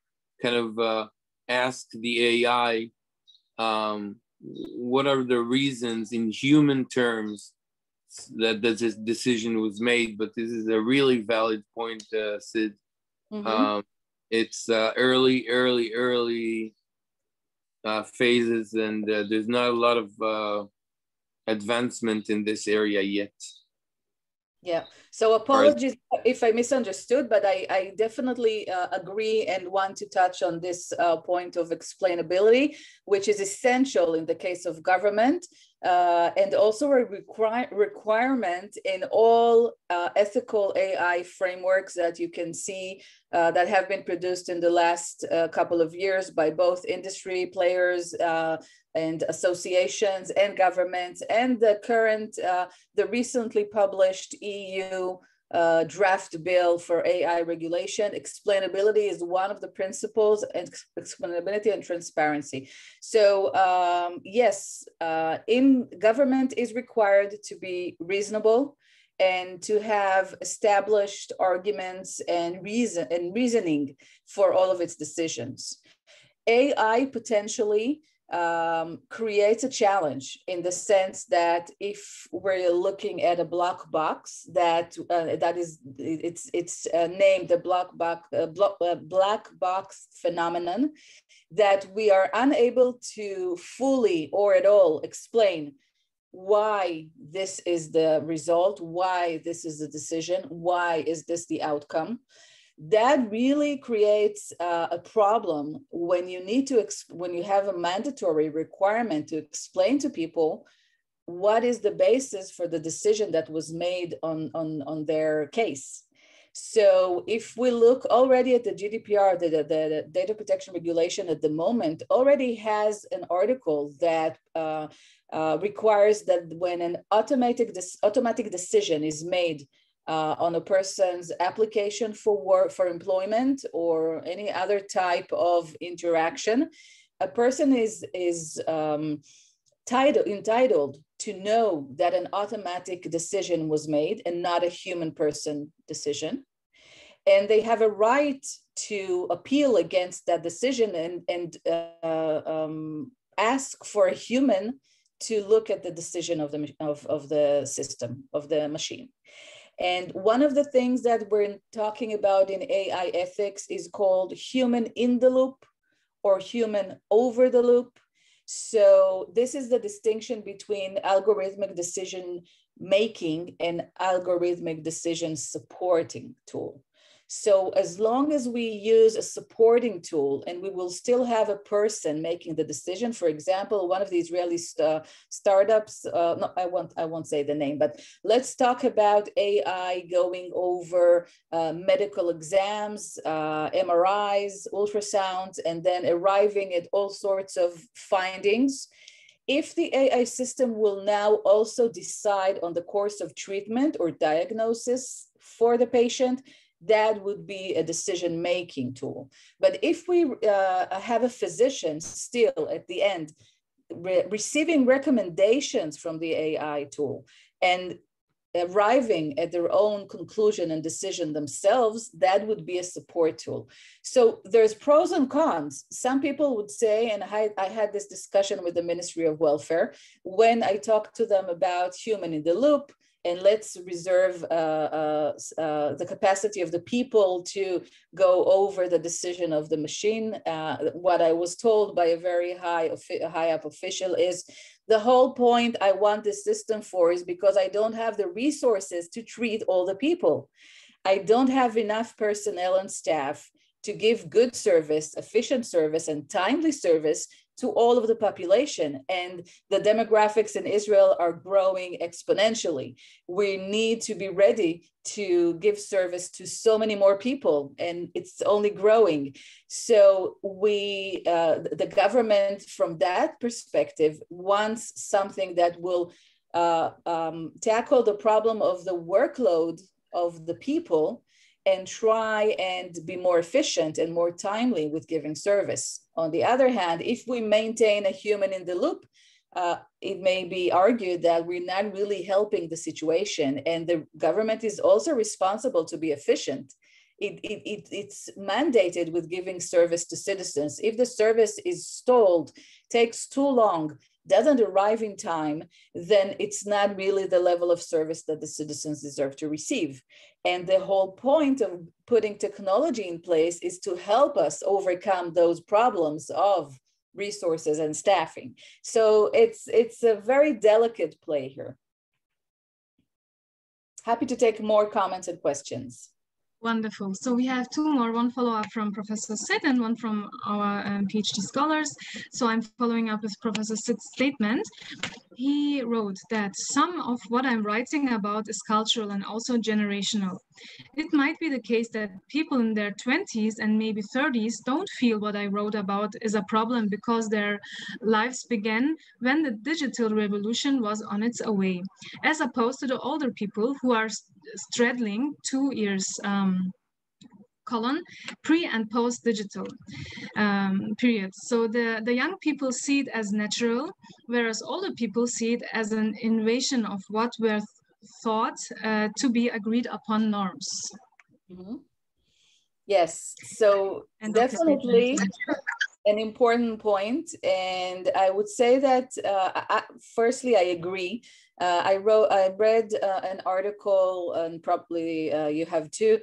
kind of ask the AI what are the reasons in human terms that this decision was made. But this is a really valid point, Sid. Mm-hmm. It's early phases, and there's not a lot of advancement in this area yet. Yeah, so apologies if I misunderstood, but I definitely agree and want to touch on this point of explainability, which is essential in the case of government, and also a requirement in all ethical AI frameworks that you can see that have been produced in the last couple of years by both industry players and associations and governments, and the current, the recently published EU draft bill for AI regulation. Explainability is one of the principles, and explainability and transparency. So yes, in government is required to be reasonable and to have established arguments and reasoning for all of its decisions. AI potentially creates a challenge in the sense that if we're looking at a black box that is named the black box phenomenon, that we are unable to fully or at all explain why this is the result, why this is the decision, why is this the outcome. That really creates a problem when you need to, when you have a mandatory requirement to explain to people what is the basis for the decision that was made on their case. So if we look already at the GDPR, the data protection regulation at the moment already has an article that requires that when an automatic decision is made on a person's application for work, for employment, or any other type of interaction, a person is entitled to know that an automatic decision was made and not a human person decision. And they have a right to appeal against that decision and ask for a human to look at the decision of the system, of the machine. And one of the things that we're talking about in AI ethics is called human in the loop or human over the loop. So this is the distinction between algorithmic decision making and algorithmic decision supporting tool. So as long as we use a supporting tool and we will still have a person making the decision, for example, one of the Israeli startups, no, I won't say the name, but let's talk about AI going over medical exams, MRIs, ultrasounds, and then arriving at all sorts of findings. If the AI system will now also decide on the course of treatment or diagnosis for the patient, that would be a decision-making tool. But if we have a physician still at the end receiving recommendations from the AI tool and arriving at their own conclusion and decision themselves, that would be a support tool. So there's pros and cons. Some people would say, and I had this discussion with the Ministry of Welfare, when I talked to them about human in the loop, and let's reserve the capacity of the people to go over the decision of the machine. What I was told by a very high up official is, the whole point I want this system for is because I don't have the resources to treat all the people. I don't have enough personnel and staff to give good service, efficient service, and timely service to all of the population. And the demographics in Israel are growing exponentially. We need to be ready to give service to so many more people, and it's only growing. So the government, from that perspective, wants something that will tackle the problem of the workload of the people and try and be more efficient and more timely with giving service. On the other hand, if we maintain a human in the loop, it may be argued that we're not really helping the situation, and the government is also responsible to be efficient. It's mandated with giving service to citizens. If the service is stalled, takes too long, doesn't arrive in time, then it's not really the level of service that the citizens deserve to receive. And the whole point of putting technology in place is to help us overcome those problems of resources and staffing. So it's a very delicate play here. Happy to take more comments and questions. Wonderful. So we have two more, one follow-up from Professor Sid and one from our PhD scholars. So I'm following up with Professor Sid's statement. He wrote that some of what I'm writing about is cultural and also generational. It might be the case that people in their 20s and maybe 30s don't feel what I wrote about is a problem because their lives began when the digital revolution was on its way, as opposed to the older people who are straddling 2 years pre and post digital periods. So the young people see it as natural, whereas older people see it as an invasion of what we're thought to be agreed upon norms. Mm-hmm. Yes, so End of the definitely statement. an important point, and I would say that firstly, I agree. I read an article, and probably you have too,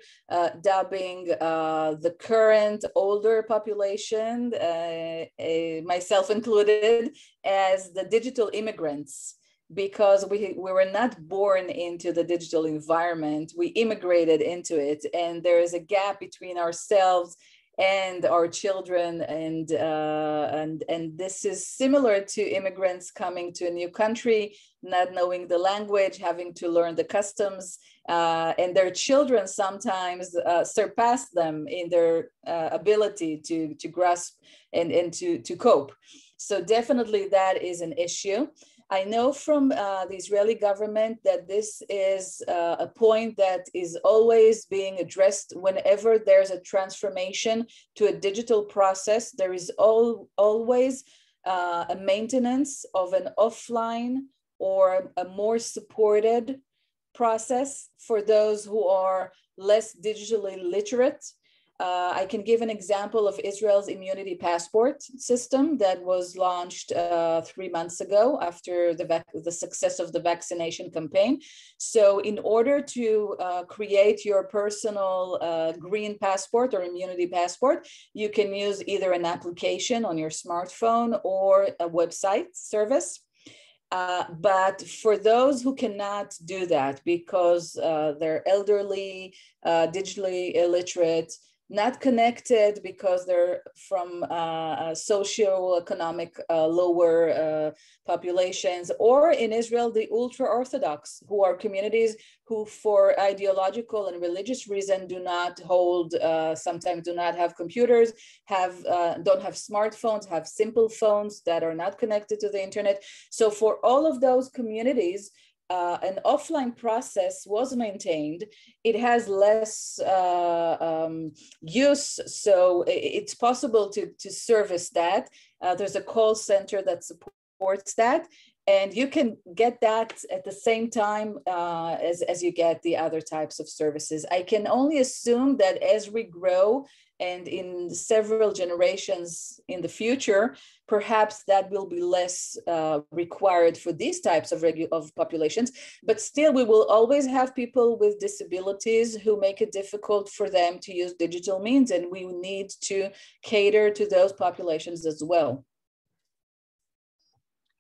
dubbing the current older population, myself included, as the digital immigrants, because we were not born into the digital environment, we immigrated into it, and there is a gap between ourselves and our children, and this is similar to immigrants coming to a new country, not knowing the language, having to learn the customs, and their children sometimes surpass them in their ability to grasp and to cope. So definitely that is an issue. I know from the Israeli government that this is a point that is always being addressed whenever there's a transformation to a digital process. There is always a maintenance of an offline or a more supported process for those who are less digitally literate. I can give an example of Israel's immunity passport system that was launched 3 months ago after the success of the vaccination campaign. So in order to create your personal green passport or immunity passport, you can use either an application on your smartphone or a website service. But for those who cannot do that because they're elderly, digitally illiterate, not connected because they're from socioeconomic lower populations, or in Israel, the ultra-Orthodox, who are communities who for ideological and religious reason do not hold, sometimes do not have computers, don't have smartphones, have simple phones that are not connected to the internet. So for all of those communities, an offline process was maintained. It has less use, so it's possible to service that. There's a call center that supports that, and you can get that at the same time as you get the other types of services. I can only assume that as we grow and in several generations in the future, perhaps that will be less required for these types of populations. But still, we will always have people with disabilities who make it difficult for them to use digital means, and we need to cater to those populations as well.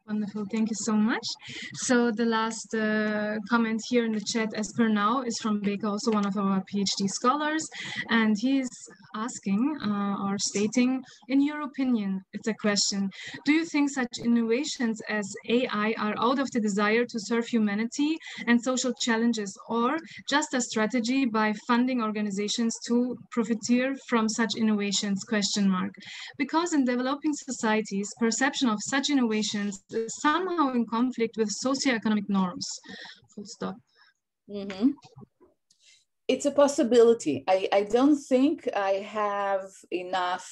Wonderful, thank you so much. So the last comment here in the chat as per now is from Beka, also one of our PhD scholars, and he's asking or stating, in your opinion, it's a question, do you think such innovations as AI are out of the desire to serve humanity and social challenges, or just a strategy by funding organizations to profiteer from such innovations, ? Because in developing societies, perception of such innovations is somehow in conflict with socioeconomic norms. Full stop. Mm-hmm. It's a possibility. I don't think I have enough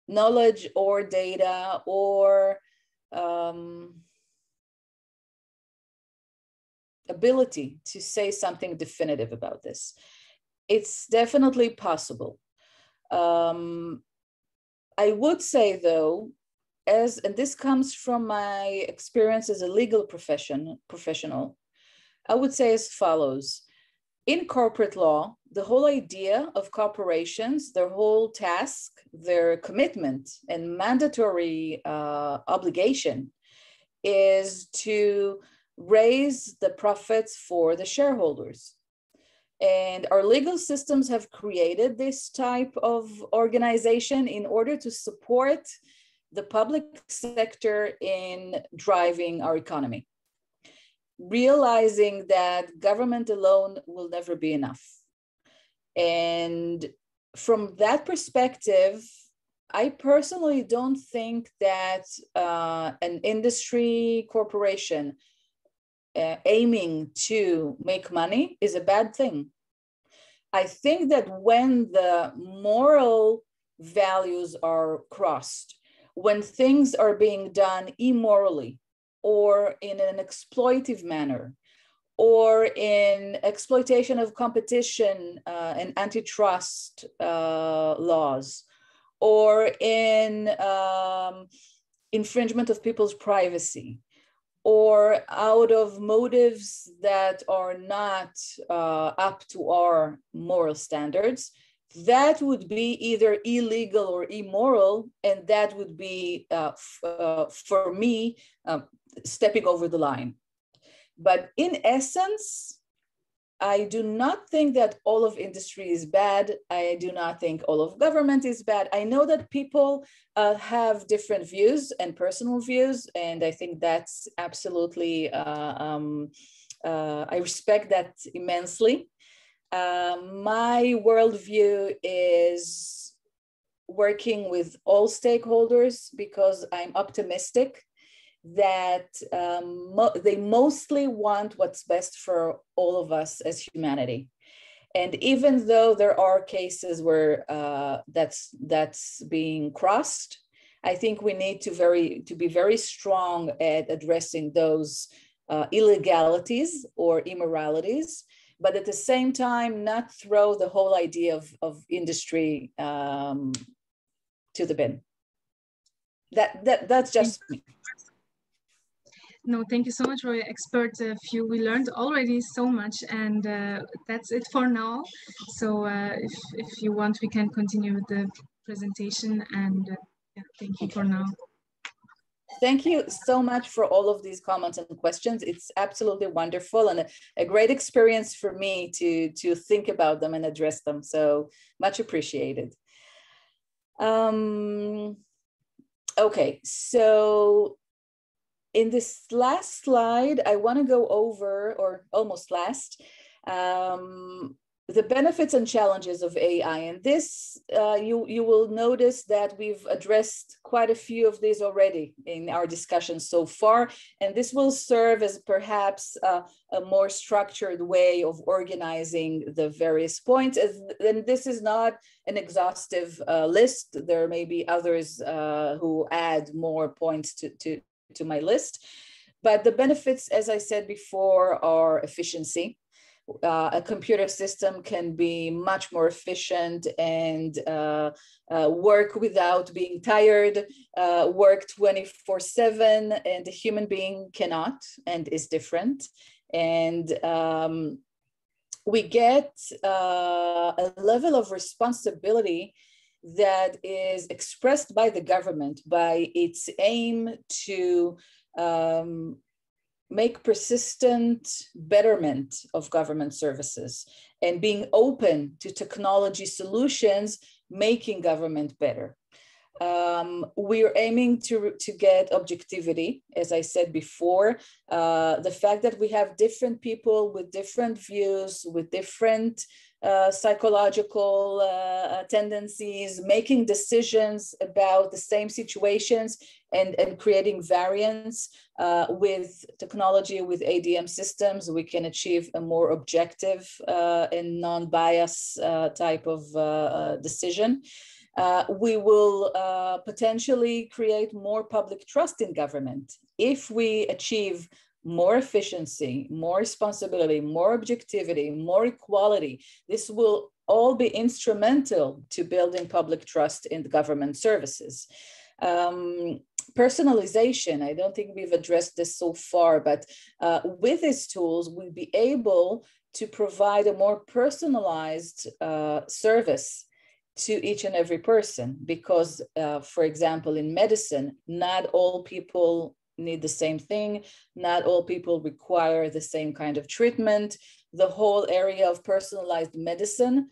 knowledge or data or ability to say something definitive about this. It's definitely possible. I would say, though, and this comes from my experience as a legal professional, I would say as follows. In corporate law, the whole idea of corporations, their whole task, their commitment and mandatory obligation is to raise the profits for the shareholders. And our legal systems have created this type of organization in order to support the public sector in driving our economy, realizing that government alone will never be enough. And from that perspective, I personally don't think that an industry corporation aiming to make money is a bad thing. I think that when the moral values are crossed, when things are being done immorally or in an exploitive manner, or in exploitation of competition and antitrust laws, or in infringement of people's privacy, or out of motives that are not up to our moral standards, that would be either illegal or immoral, and that would be, for me, stepping over the line. But in essence, I do not think that all of industry is bad. I do not think all of government is bad. I know that people have different views and personal views, and I think that's absolutely, I respect that immensely. My worldview is working with all stakeholders because I'm optimistic that they mostly want what's best for all of us as humanity. And even though there are cases where that's being crossed, I think we need to be very strong at addressing those illegalities or immoralities, but at the same time, not throw the whole idea of industry to the bin. That's just me. No, thank you so much for your expert view. We learned already so much, and that's it for now. So if you want, we can continue with the presentation, and yeah, thank you for now. Thank you so much for all of these comments and questions. It's absolutely wonderful and a great experience for me to think about them and address them. So much appreciated. Okay, so in this last slide, I want to go over, or almost last, the benefits and challenges of AI. And this, you will notice that we've addressed quite a few of these already in our discussion so far. And this will serve as perhaps a more structured way of organizing the various points. And this is not an exhaustive list. There may be others who add more points to my list. But the benefits, as I said before, are efficiency. A computer system can be much more efficient and work without being tired, work 24/7, and a human being cannot and is different. And we get a level of responsibility that is expressed by the government by its aim to make persistent betterment of government services and being open to technology solutions, making government better. We are aiming to get objectivity, as I said before. The fact that we have different people with different views, with different psychological tendencies, making decisions about the same situations and creating variance with technology, with ADM systems, we can achieve a more objective and non-bias type of decision. We will potentially create more public trust in government. If we achieve more efficiency, more responsibility, more objectivity, more equality, this will all be instrumental to building public trust in the government services. Personalization, I don't think we've addressed this so far, but with these tools, we'll be able to provide a more personalized service to each and every person, because, for example, in medicine, not all people need the same thing. Not all people require the same kind of treatment. The whole area of personalized medicine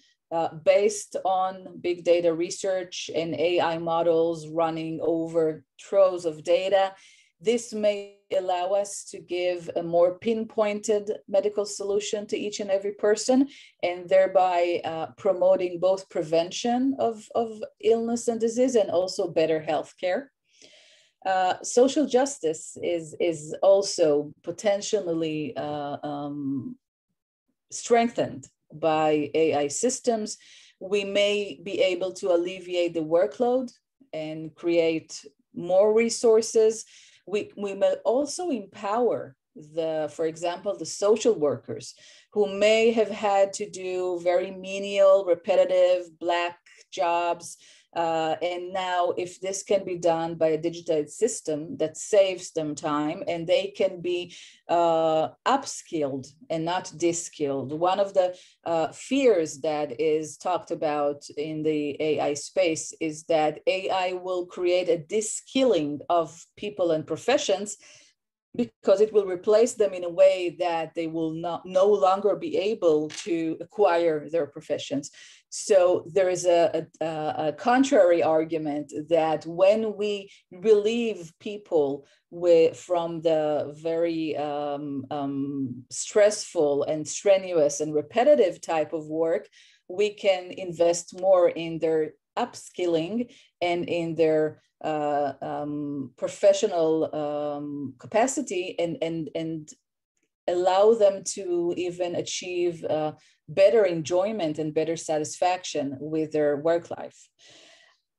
based on big data research and AI models running over troves of data. This may allow us to give a more pinpointed medical solution to each and every person, and thereby promoting both prevention of illness and disease and also better healthcare. Social justice is also potentially strengthened by AI systems. We may be able to alleviate the workload and create more resources. We may also empower for example, the social workers who may have had to do very menial, repetitive, black jobs. And now if this can be done by a digitized system that saves them time and they can be upskilled and not de-skilled. One of the fears that is talked about in the AI space is that AI will create a de-skilling of people and professions because it will replace them in a way that they will no longer be able to acquire their professions. So there is a contrary argument that when we relieve people from the very stressful and strenuous and repetitive type of work, we can invest more in their upskilling and in their professional capacity and allow them to even achieve better enjoyment and better satisfaction with their work life.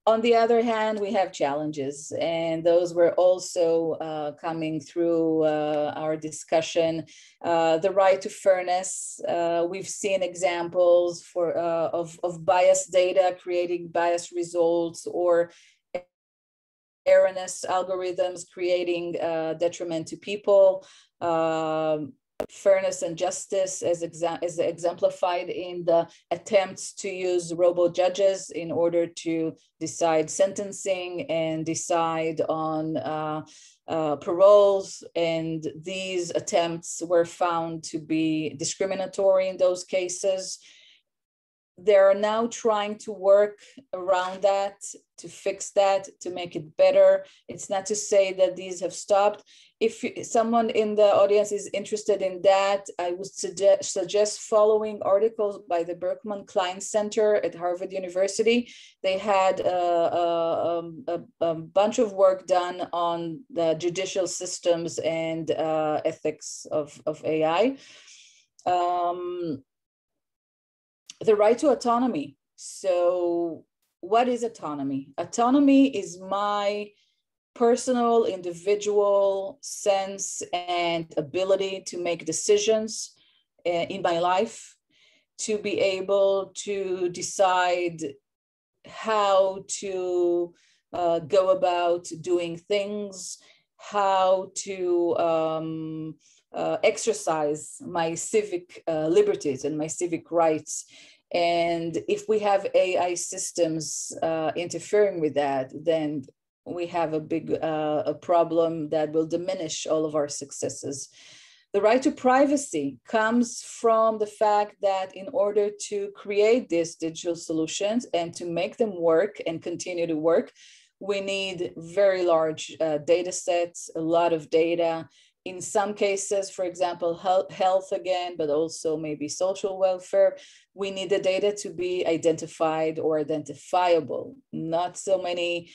On the other hand, we have challenges, and those were also coming through our discussion. The right to fairness, we've seen examples of biased data creating biased results, or erroneous algorithms creating detriment to people. Fairness and justice is exemplified in the attempts to use robo-judges in order to decide sentencing and decide on paroles. And these attempts were found to be discriminatory in those cases. They're now trying to work around that, to fix that, to make it better. It's not to say that these have stopped. If someone in the audience is interested in that, I would suggest following articles by the Berkman Klein Center at Harvard University. They had a bunch of work done on the judicial systems and ethics of AI. The right to autonomy. So what is autonomy? Autonomy is my personal, individual sense and ability to make decisions in my life, to be able to decide how to go about doing things, how to exercise my civic liberties and my civic rights. And if we have AI systems interfering with that, then we have a big a problem that will diminish all of our successes. The right to privacy comes from the fact that in order to create these digital solutions and to make them work and continue to work, we need very large data sets, a lot of data. In some cases, for example, health again, but also maybe social welfare, we need the data to be identified or identifiable. Not so many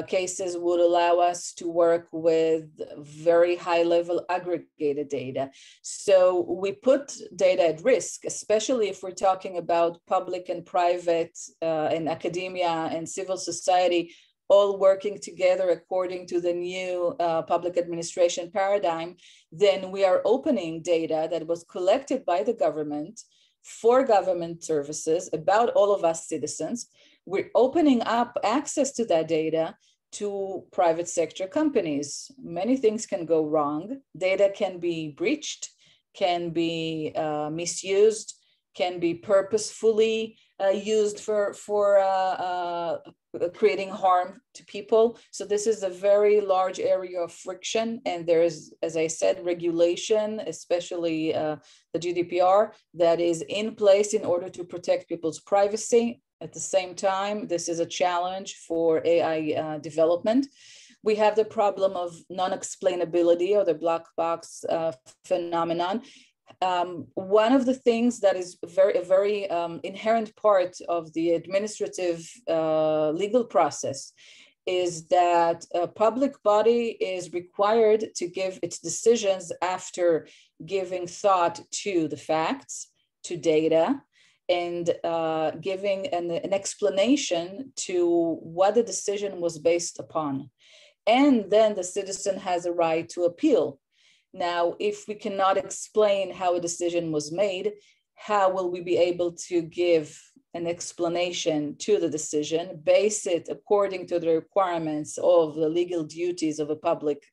cases would allow us to work with very high level aggregated data. So we put data at risk, especially if we're talking about public and private and academia and civil society all working together according to the new public administration paradigm. Then we are opening data that was collected by the government for government services about all of us citizens. We're opening up access to that data to private sector companies. Many things can go wrong. Data can be breached, can be misused, can be purposefully used for creating harm to people. So this is a very large area of friction. And there is, as I said, regulation, especially the GDPR, that is in place in order to protect people's privacy. At the same time, this is a challenge for AI development. We have the problem of non-explainability, or the black box phenomenon. One of the things that is a very inherent part of the administrative legal process is that a public body is required to give its decisions after giving thought to the facts, to data, and giving an explanation to what the decision was based upon. and then the citizen has a right to appeal. Now, if we cannot explain how a decision was made, how will we be able to give an explanation to the decision, base it according to the requirements of the legal duties of a public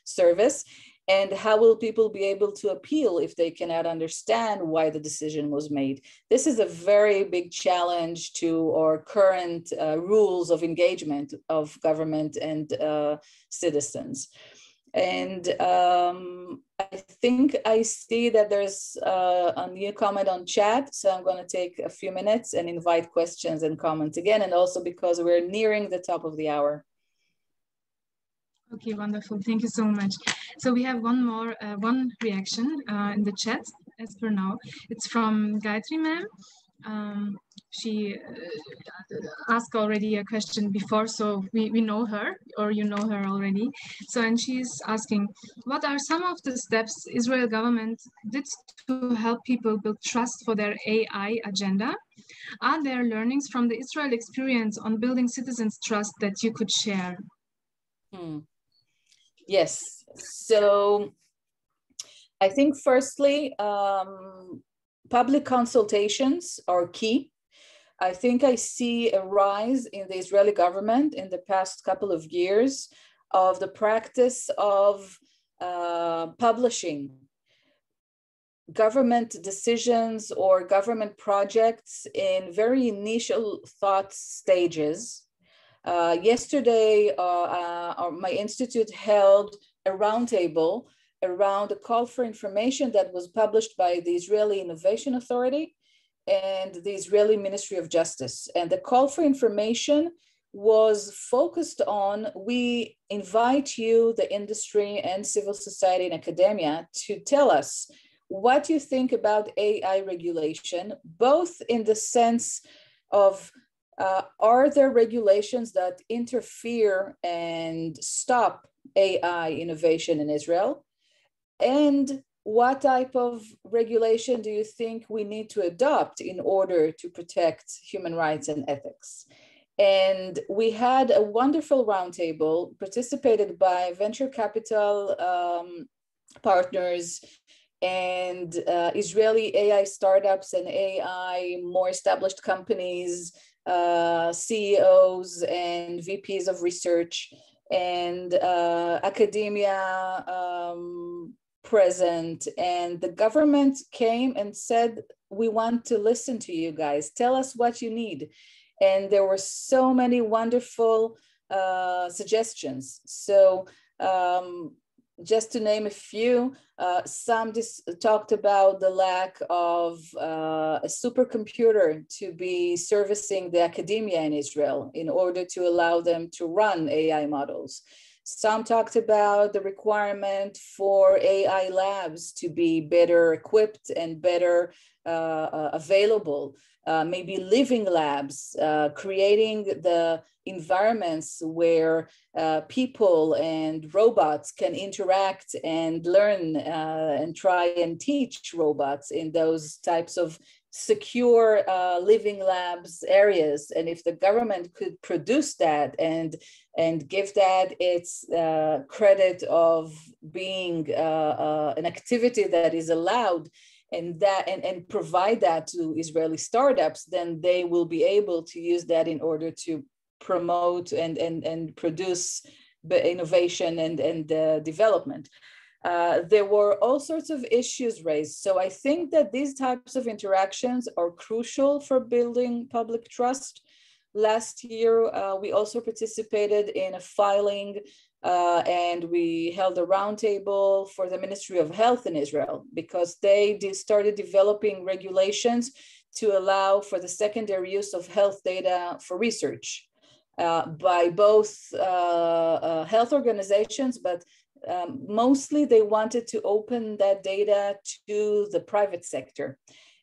service? And how will people be able to appeal if they cannot understand why the decision was made? This is a very big challenge to our current rules of engagement of government and citizens. And I think I see that there's a new comment on chat. So I'm going to take a few minutes and invite questions and comments again. And also because we're nearing the top of the hour. Okay, wonderful. Thank you so much. So we have one reaction in the chat as per now. It's from Gayatri ma'am. She asked already a question before, so we know her, or you know her already. So, and she's asking, what are some of the steps Israel government did to help people build trust for their AI agenda? Are there learnings from the Israel experience on building citizens' trust that you could share? Yes. So I think firstly, public consultations are key. I think I see a rise in the Israeli government in the past couple of years of the practice of publishing government decisions or government projects in very initial thought stages. Yesterday, my institute held a roundtable around a call for information that was published by the Israeli Innovation Authority and the Israeli Ministry of Justice. And the call for information was focused on, we invite you, the industry and civil society and academia, to tell us what you think about AI regulation, both in the sense of are there regulations that interfere and stop AI innovation in Israel? And what type of regulation do you think we need to adopt in order to protect human rights and ethics? And we had a wonderful roundtable participated by venture capital partners and Israeli AI startups and AI more established companies, CEOs and VPs of research, and academia present. And the government came and said, we want to listen to you guys. Tell us what you need. And there were so many wonderful suggestions. So just to name a few, some talked about the lack of a supercomputer to be servicing the academia in Israel in order to allow them to run AI models. Some talked about the requirement for AI labs to be better equipped and better available, maybe living labs, creating the environments where people and robots can interact and learn and try and teach robots in those types of secure living labs areas. And if the government could produce that and give that its credit of being an activity that is allowed, and provide that to Israeli startups, then they will be able to use that in order to promote and produce innovation and development. There were all sorts of issues raised. So I think that these types of interactions are crucial for building public trust. Last year, we also participated in a filing and we held a roundtable for the Ministry of Health in Israel because they started developing regulations to allow for the secondary use of health data for research by both health organizations, but mostly they wanted to open that data to the private sector.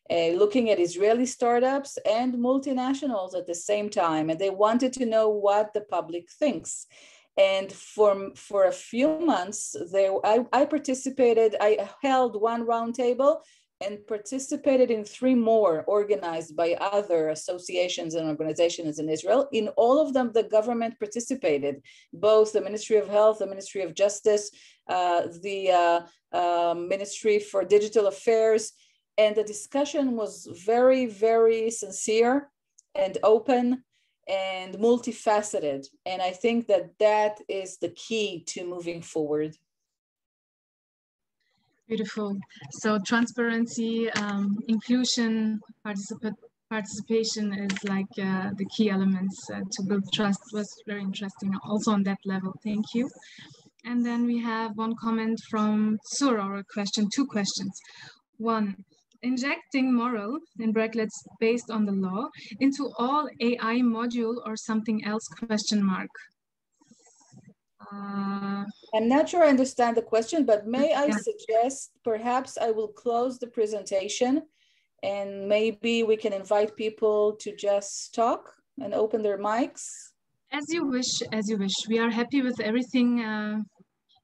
Looking at Israeli startups and multinationals at the same time, and they wanted to know what the public thinks. And for a few months, I participated. I held one roundtable and participated in 3 more organized by other associations and organizations in Israel. In all of them, the government participated, both the Ministry of Health, the Ministry of Justice, the Ministry for Digital Affairs, and the discussion was very, very sincere and open and multifaceted. And I think that that is the key to moving forward. Beautiful. So transparency, inclusion, participation is like the key elements to build trust. Was very interesting also on that level. Thank you. And then we have one comment from Sur, or a question, 2 questions. 1, injecting moral, in brackets, based on the law, into all AI module or something else, question mark. I'm not sure I understand the question, but may I suggest perhaps I will close the presentation and maybe we can invite people to just talk and open their mics. As you wish, as you wish. We are happy with everything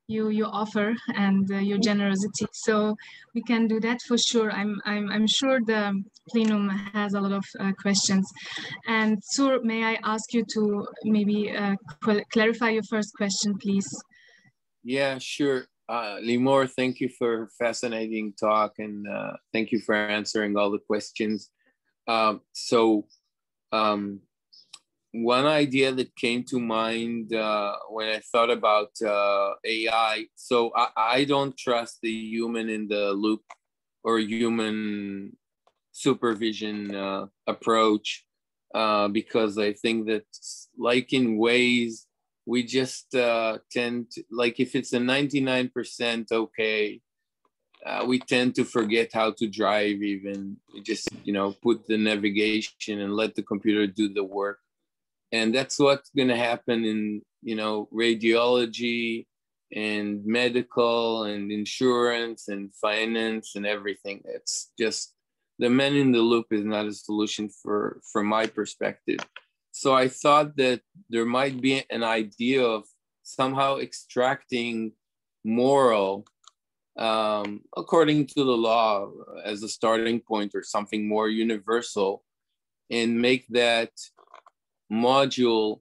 you offer and your generosity. So we can do that for sure. I'm sure the plenum has a lot of questions. And Sur, may I ask you to maybe clarify your first question, please? Yeah, sure. Limor, thank you for a fascinating talk, and thank you for answering all the questions. One idea that came to mind when I thought about AI, so I don't trust the human in the loop or human supervision approach because I think that, like in ways, we just tend to, like if it's a 99% okay, we tend to forget how to drive even. We just, put the navigation and let the computer do the work. And that's what's gonna happen in, radiology and medical and insurance and finance and everything. It's just, the man in the loop is not a solution from my perspective. So I thought that there might be an idea of somehow extracting moral according to the law as a starting point or something more universal, and make that module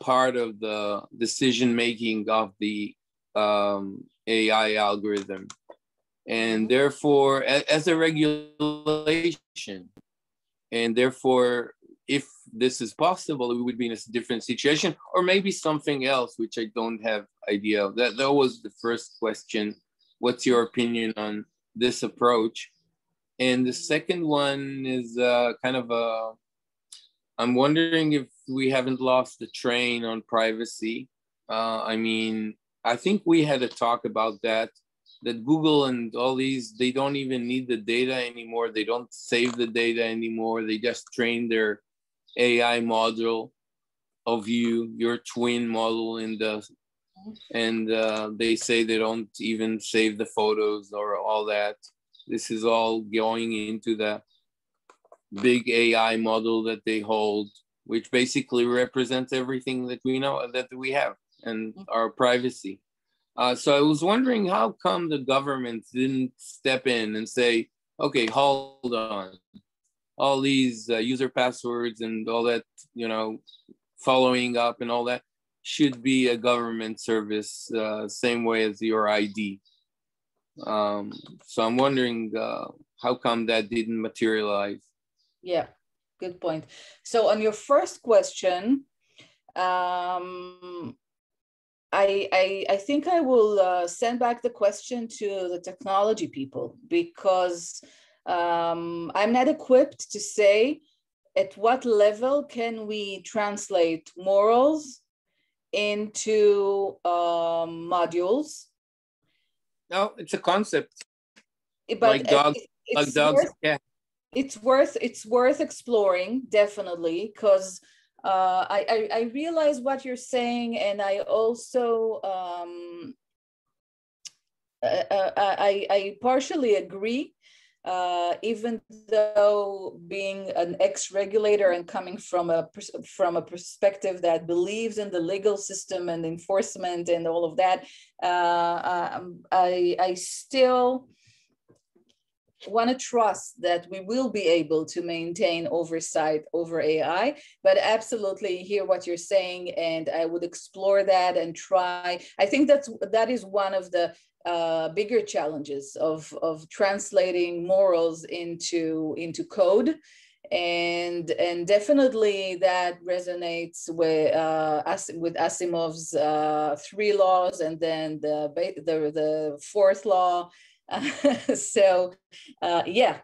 part of the decision-making of the AI algorithm. And therefore, as a regulation, and therefore, if this is possible, we would be in a different situation, or maybe something else, which I don't have idea of. That was the first question. What's your opinion on this approach? And the second one is I'm wondering if we haven't lost the train on privacy. I think we had a talk about that Google and all these, they don't even need the data anymore. They don't save the data anymore. They just train their AI model of you, your twin model and they say they don't even save the photos or all that. This is all going into the big AI model that they hold, which basically represents everything that we know, that we have, and our privacy. So I was wondering, how come the government didn't step in and say, okay, hold on, all these user passwords and all that, following up and all that should be a government service, same way as your ID. So I'm wondering how come that didn't materialize? Yeah, good point. So on your first question, I think I will send back the question to the technology people, because I'm not equipped to say at what level can we translate morals into modules. No, it's a concept. But like dogs, it's worth exploring, definitely, because I realize what you're saying, and I also I partially agree, even though being an ex-regulator and coming from a perspective that believes in the legal system and enforcement and all of that, I still want to trust that we will be able to maintain oversight over AI, but absolutely hear what you're saying, and I would explore that and try. I think that is one of the bigger challenges of translating morals into code. And definitely that resonates with Asimov's 3 laws, and then the 4th law. So yeah,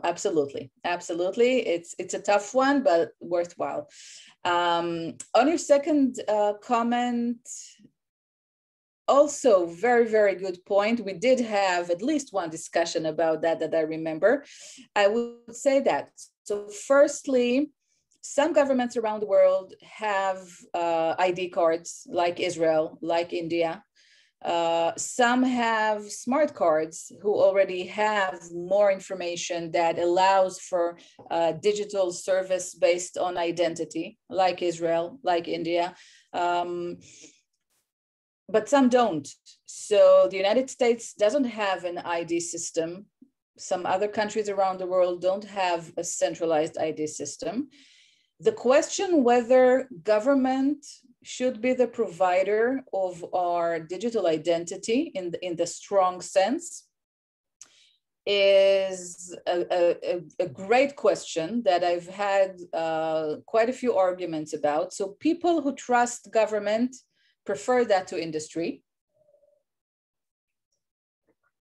absolutely. It's a tough one, but worthwhile. On your second comment, also very, very good point. We did have at least one discussion about that I remember. I would say that. So firstly, some governments around the world have ID cards, like Israel, like India. Some have smart cards who already have more information that allows for digital service based on identity, like Israel, like India. But some don't. So the United States doesn't have an ID system. Some other countries around the world don't have a centralized ID system. The question whether government should be the provider of our digital identity in the strong sense is a great question that I've had quite a few arguments about. So people who trust government prefer that to industry.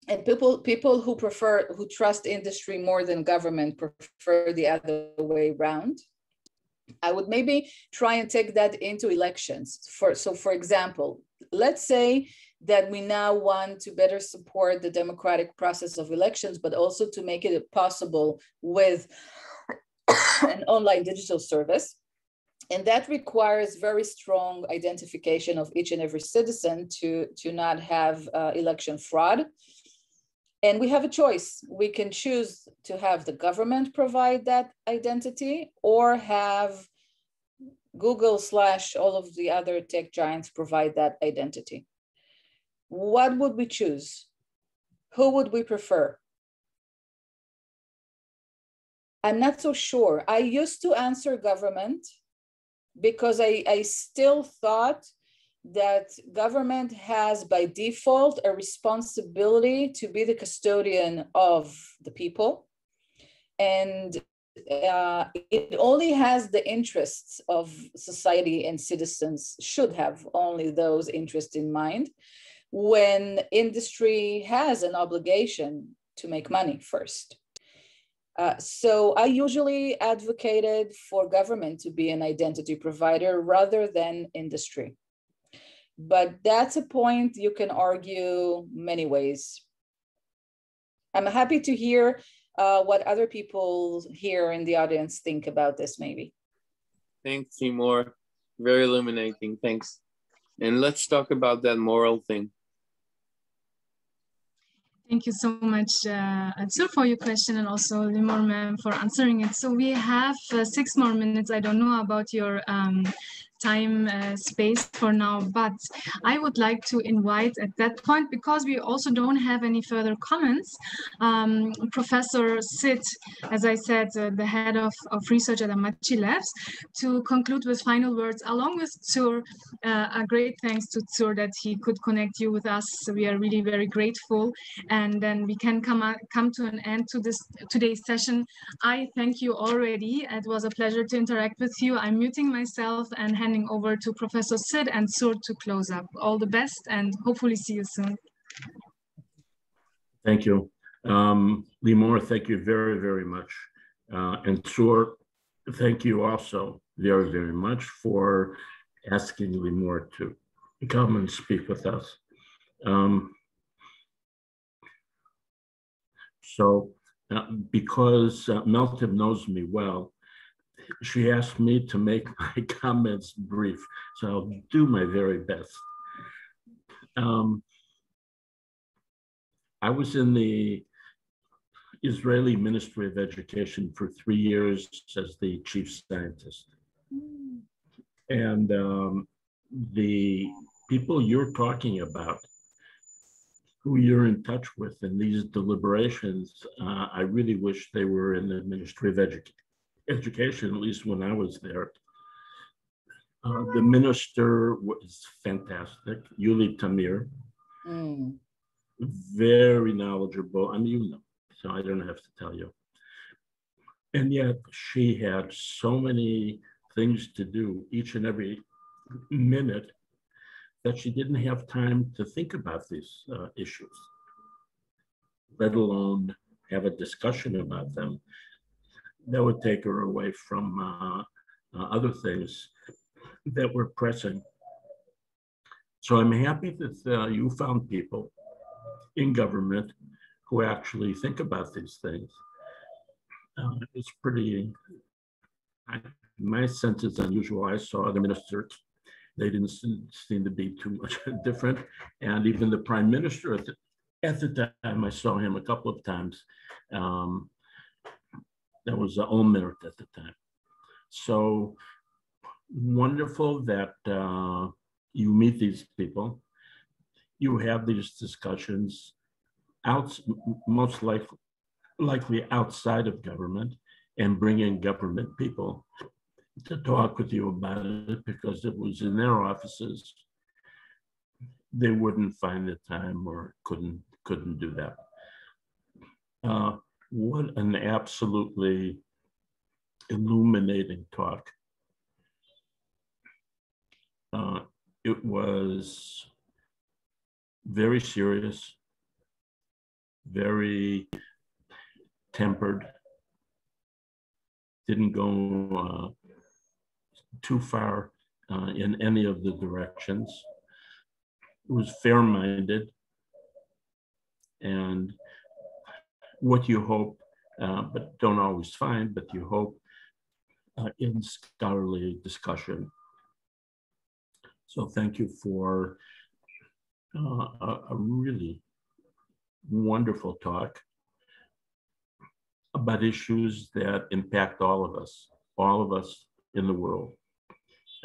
And people who trust industry more than government prefer the other way around. I would maybe try and take that into elections. So for example, let's say that we now want to better support the democratic process of elections, but also to make it possible with an online digital service. And that requires very strong identification of each and every citizen to not have election fraud. And we have a choice. We can choose to have the government provide that identity, or have Google / all of the other tech giants provide that identity. What would we choose? Who would we prefer? I'm not so sure. I used to answer government because I still thought that government has by default a responsibility to be the custodian of the people. And it only has the interests of society, and citizens should have only those interests in mind, when industry has an obligation to make money first. So I usually advocated for government to be an identity provider rather than industry. But that's a point you can argue many ways. I'm happy to hear what other people here in the audience think about this, maybe. Thanks, Limor. Very illuminating, thanks. And let's talk about that moral thing. Thank you so much, Atzur, for your question, and also Limor ma'am for answering it. So we have 6 more minutes. I don't know about your time space for now, but I would like to invite at that point, because we also don't have any further comments, Professor Sid, as I said, the head of research at AMMACHI Labs, to conclude with final words, along with Tzur. A great thanks to Tzur that he could connect you with us. So we are really very grateful, and then we can come to an end to today's session. I thank you already. It was a pleasure to interact with you. I'm muting myself and handing over to Professor Sid and Tzur to close up. All the best, and hopefully see you soon. Thank you. Limor, thank you very, very much. And Tzur, thank you also very, very much for asking Limor to come and speak with us. Because Meltem knows me well, she asked me to make my comments brief, so I'll do my very best. I was in the Israeli Ministry of Education for 3 years as the chief scientist. And the people you're talking about who you're in touch with in these deliberations, I really wish they were in the Ministry of Education, at least when I was there. The minister was fantastic, Yuli Tamir, very knowledgeable. I mean, you know, so I don't have to tell you. And yet she had so many things to do each and every minute that she didn't have time to think about these issues, let alone have a discussion about them. That would take her away from other things that were pressing. So I'm happy that you found people in government who actually think about these things. It's pretty, my sense is unusual. I saw other ministers, they didn't seem to be too much different. And even the prime minister at the time, I saw him a couple of times. That was Omer at the time. So wonderful that you meet these people. You have these discussions most likely outside of government, and bring in government people to talk with you about it, because it was in their offices, they wouldn't find the time or couldn't do that. What an absolutely illuminating talk. It was very serious, very tempered, didn't go too far in any of the directions. It was fair-minded, and what you hope, but don't always find, but you hope in scholarly discussion. So thank you for a really wonderful talk about issues that impact all of us in the world.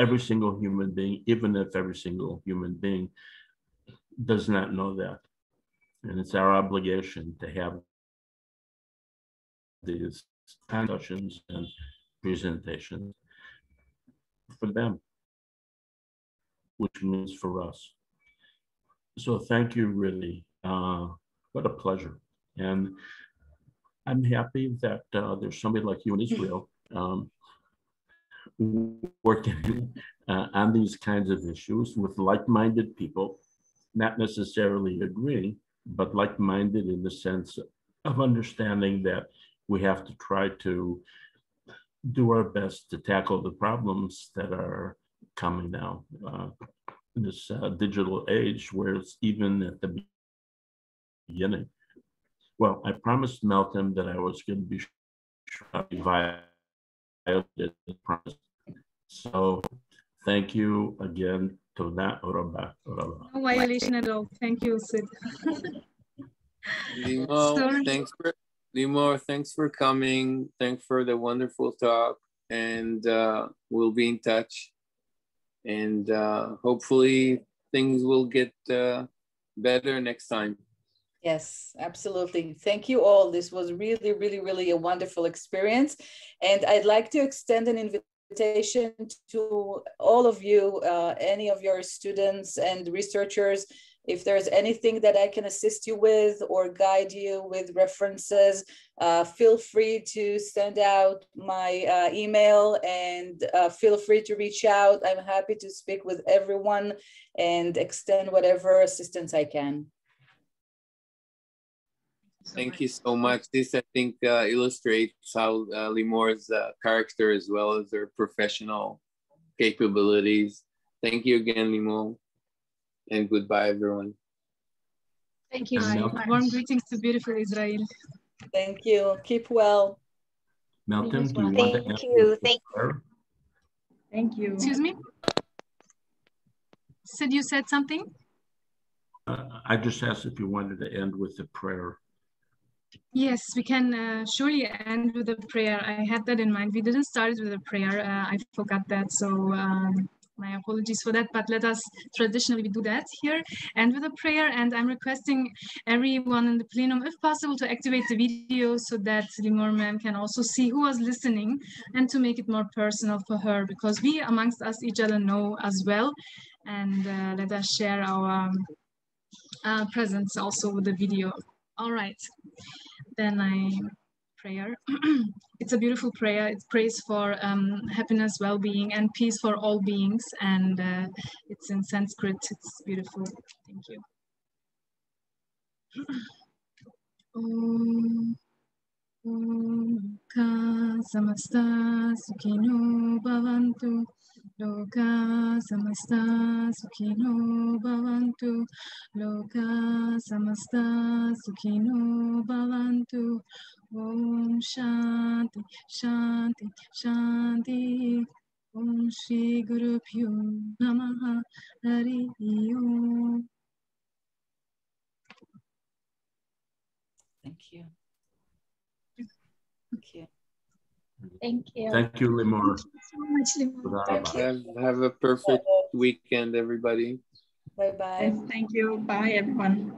Every single human being, even if every single human being does not know that. And it's our obligation to have these discussions and presentations for them, which means for us. So thank you, really. What a pleasure. And I'm happy that there's somebody like you in Israel working on these kinds of issues with like-minded people, not necessarily agreeing, but like-minded in the sense of understanding that we have to try to do our best to tackle the problems that are coming now in this digital age, where it's even at the beginning. Well, I promised Malcolm that I was going to be violated the promise. So thank you again. Toda Rabba. No violation at all. Thank you, Sid. Limor, thanks for coming. Thanks for the wonderful talk. And we'll be in touch. And hopefully things will get better next time. Yes, absolutely. Thank you all. This was really, really, really a wonderful experience. And I'd like to extend an invitation to all of you, any of your students and researchers. If there's anything that I can assist you with or guide you with references, feel free to send out my email, and feel free to reach out. I'm happy to speak with everyone and extend whatever assistance I can. Thank you so much. This, I think, illustrates how Limor's character, as well as her professional capabilities. Thank you again, Limor, and goodbye, everyone. Thank you. Warm greetings to beautiful Israel. Thank you. Keep well. Malcolm, do you want to ask you? Thank you. Excuse me? Sid, you said something? I just asked if you wanted to end with a prayer. Yes, we can surely end with a prayer. I had that in mind. We didn't start with a prayer. I forgot that. So My apologies for that, but let us traditionally do that here and with a prayer. And I'm requesting everyone in the plenum, if possible, to activate the video so that Limor ma'am can also see who was listening and to make it more personal for her, because we amongst us each other know as well. And let us share our presence also with the video. All right, then prayer. It's a beautiful prayer. It prays for happiness, well-being, and peace for all beings. And it's in Sanskrit. It's beautiful. Thank you. Loka samasta sukhino bhavantu. Loka samasta sukhino bhavantu. Loka samasta sukhino bhavantu. Om Shanti, Shanti, Shanti. Om Shri Guru Pyo Namaha Hari Om. Thank you. Thank you. Thank you. Thank you, Limor. Thank you so much, Limor. Thank you. Have a perfect weekend, everybody. Bye-bye. Thank you. Bye, everyone.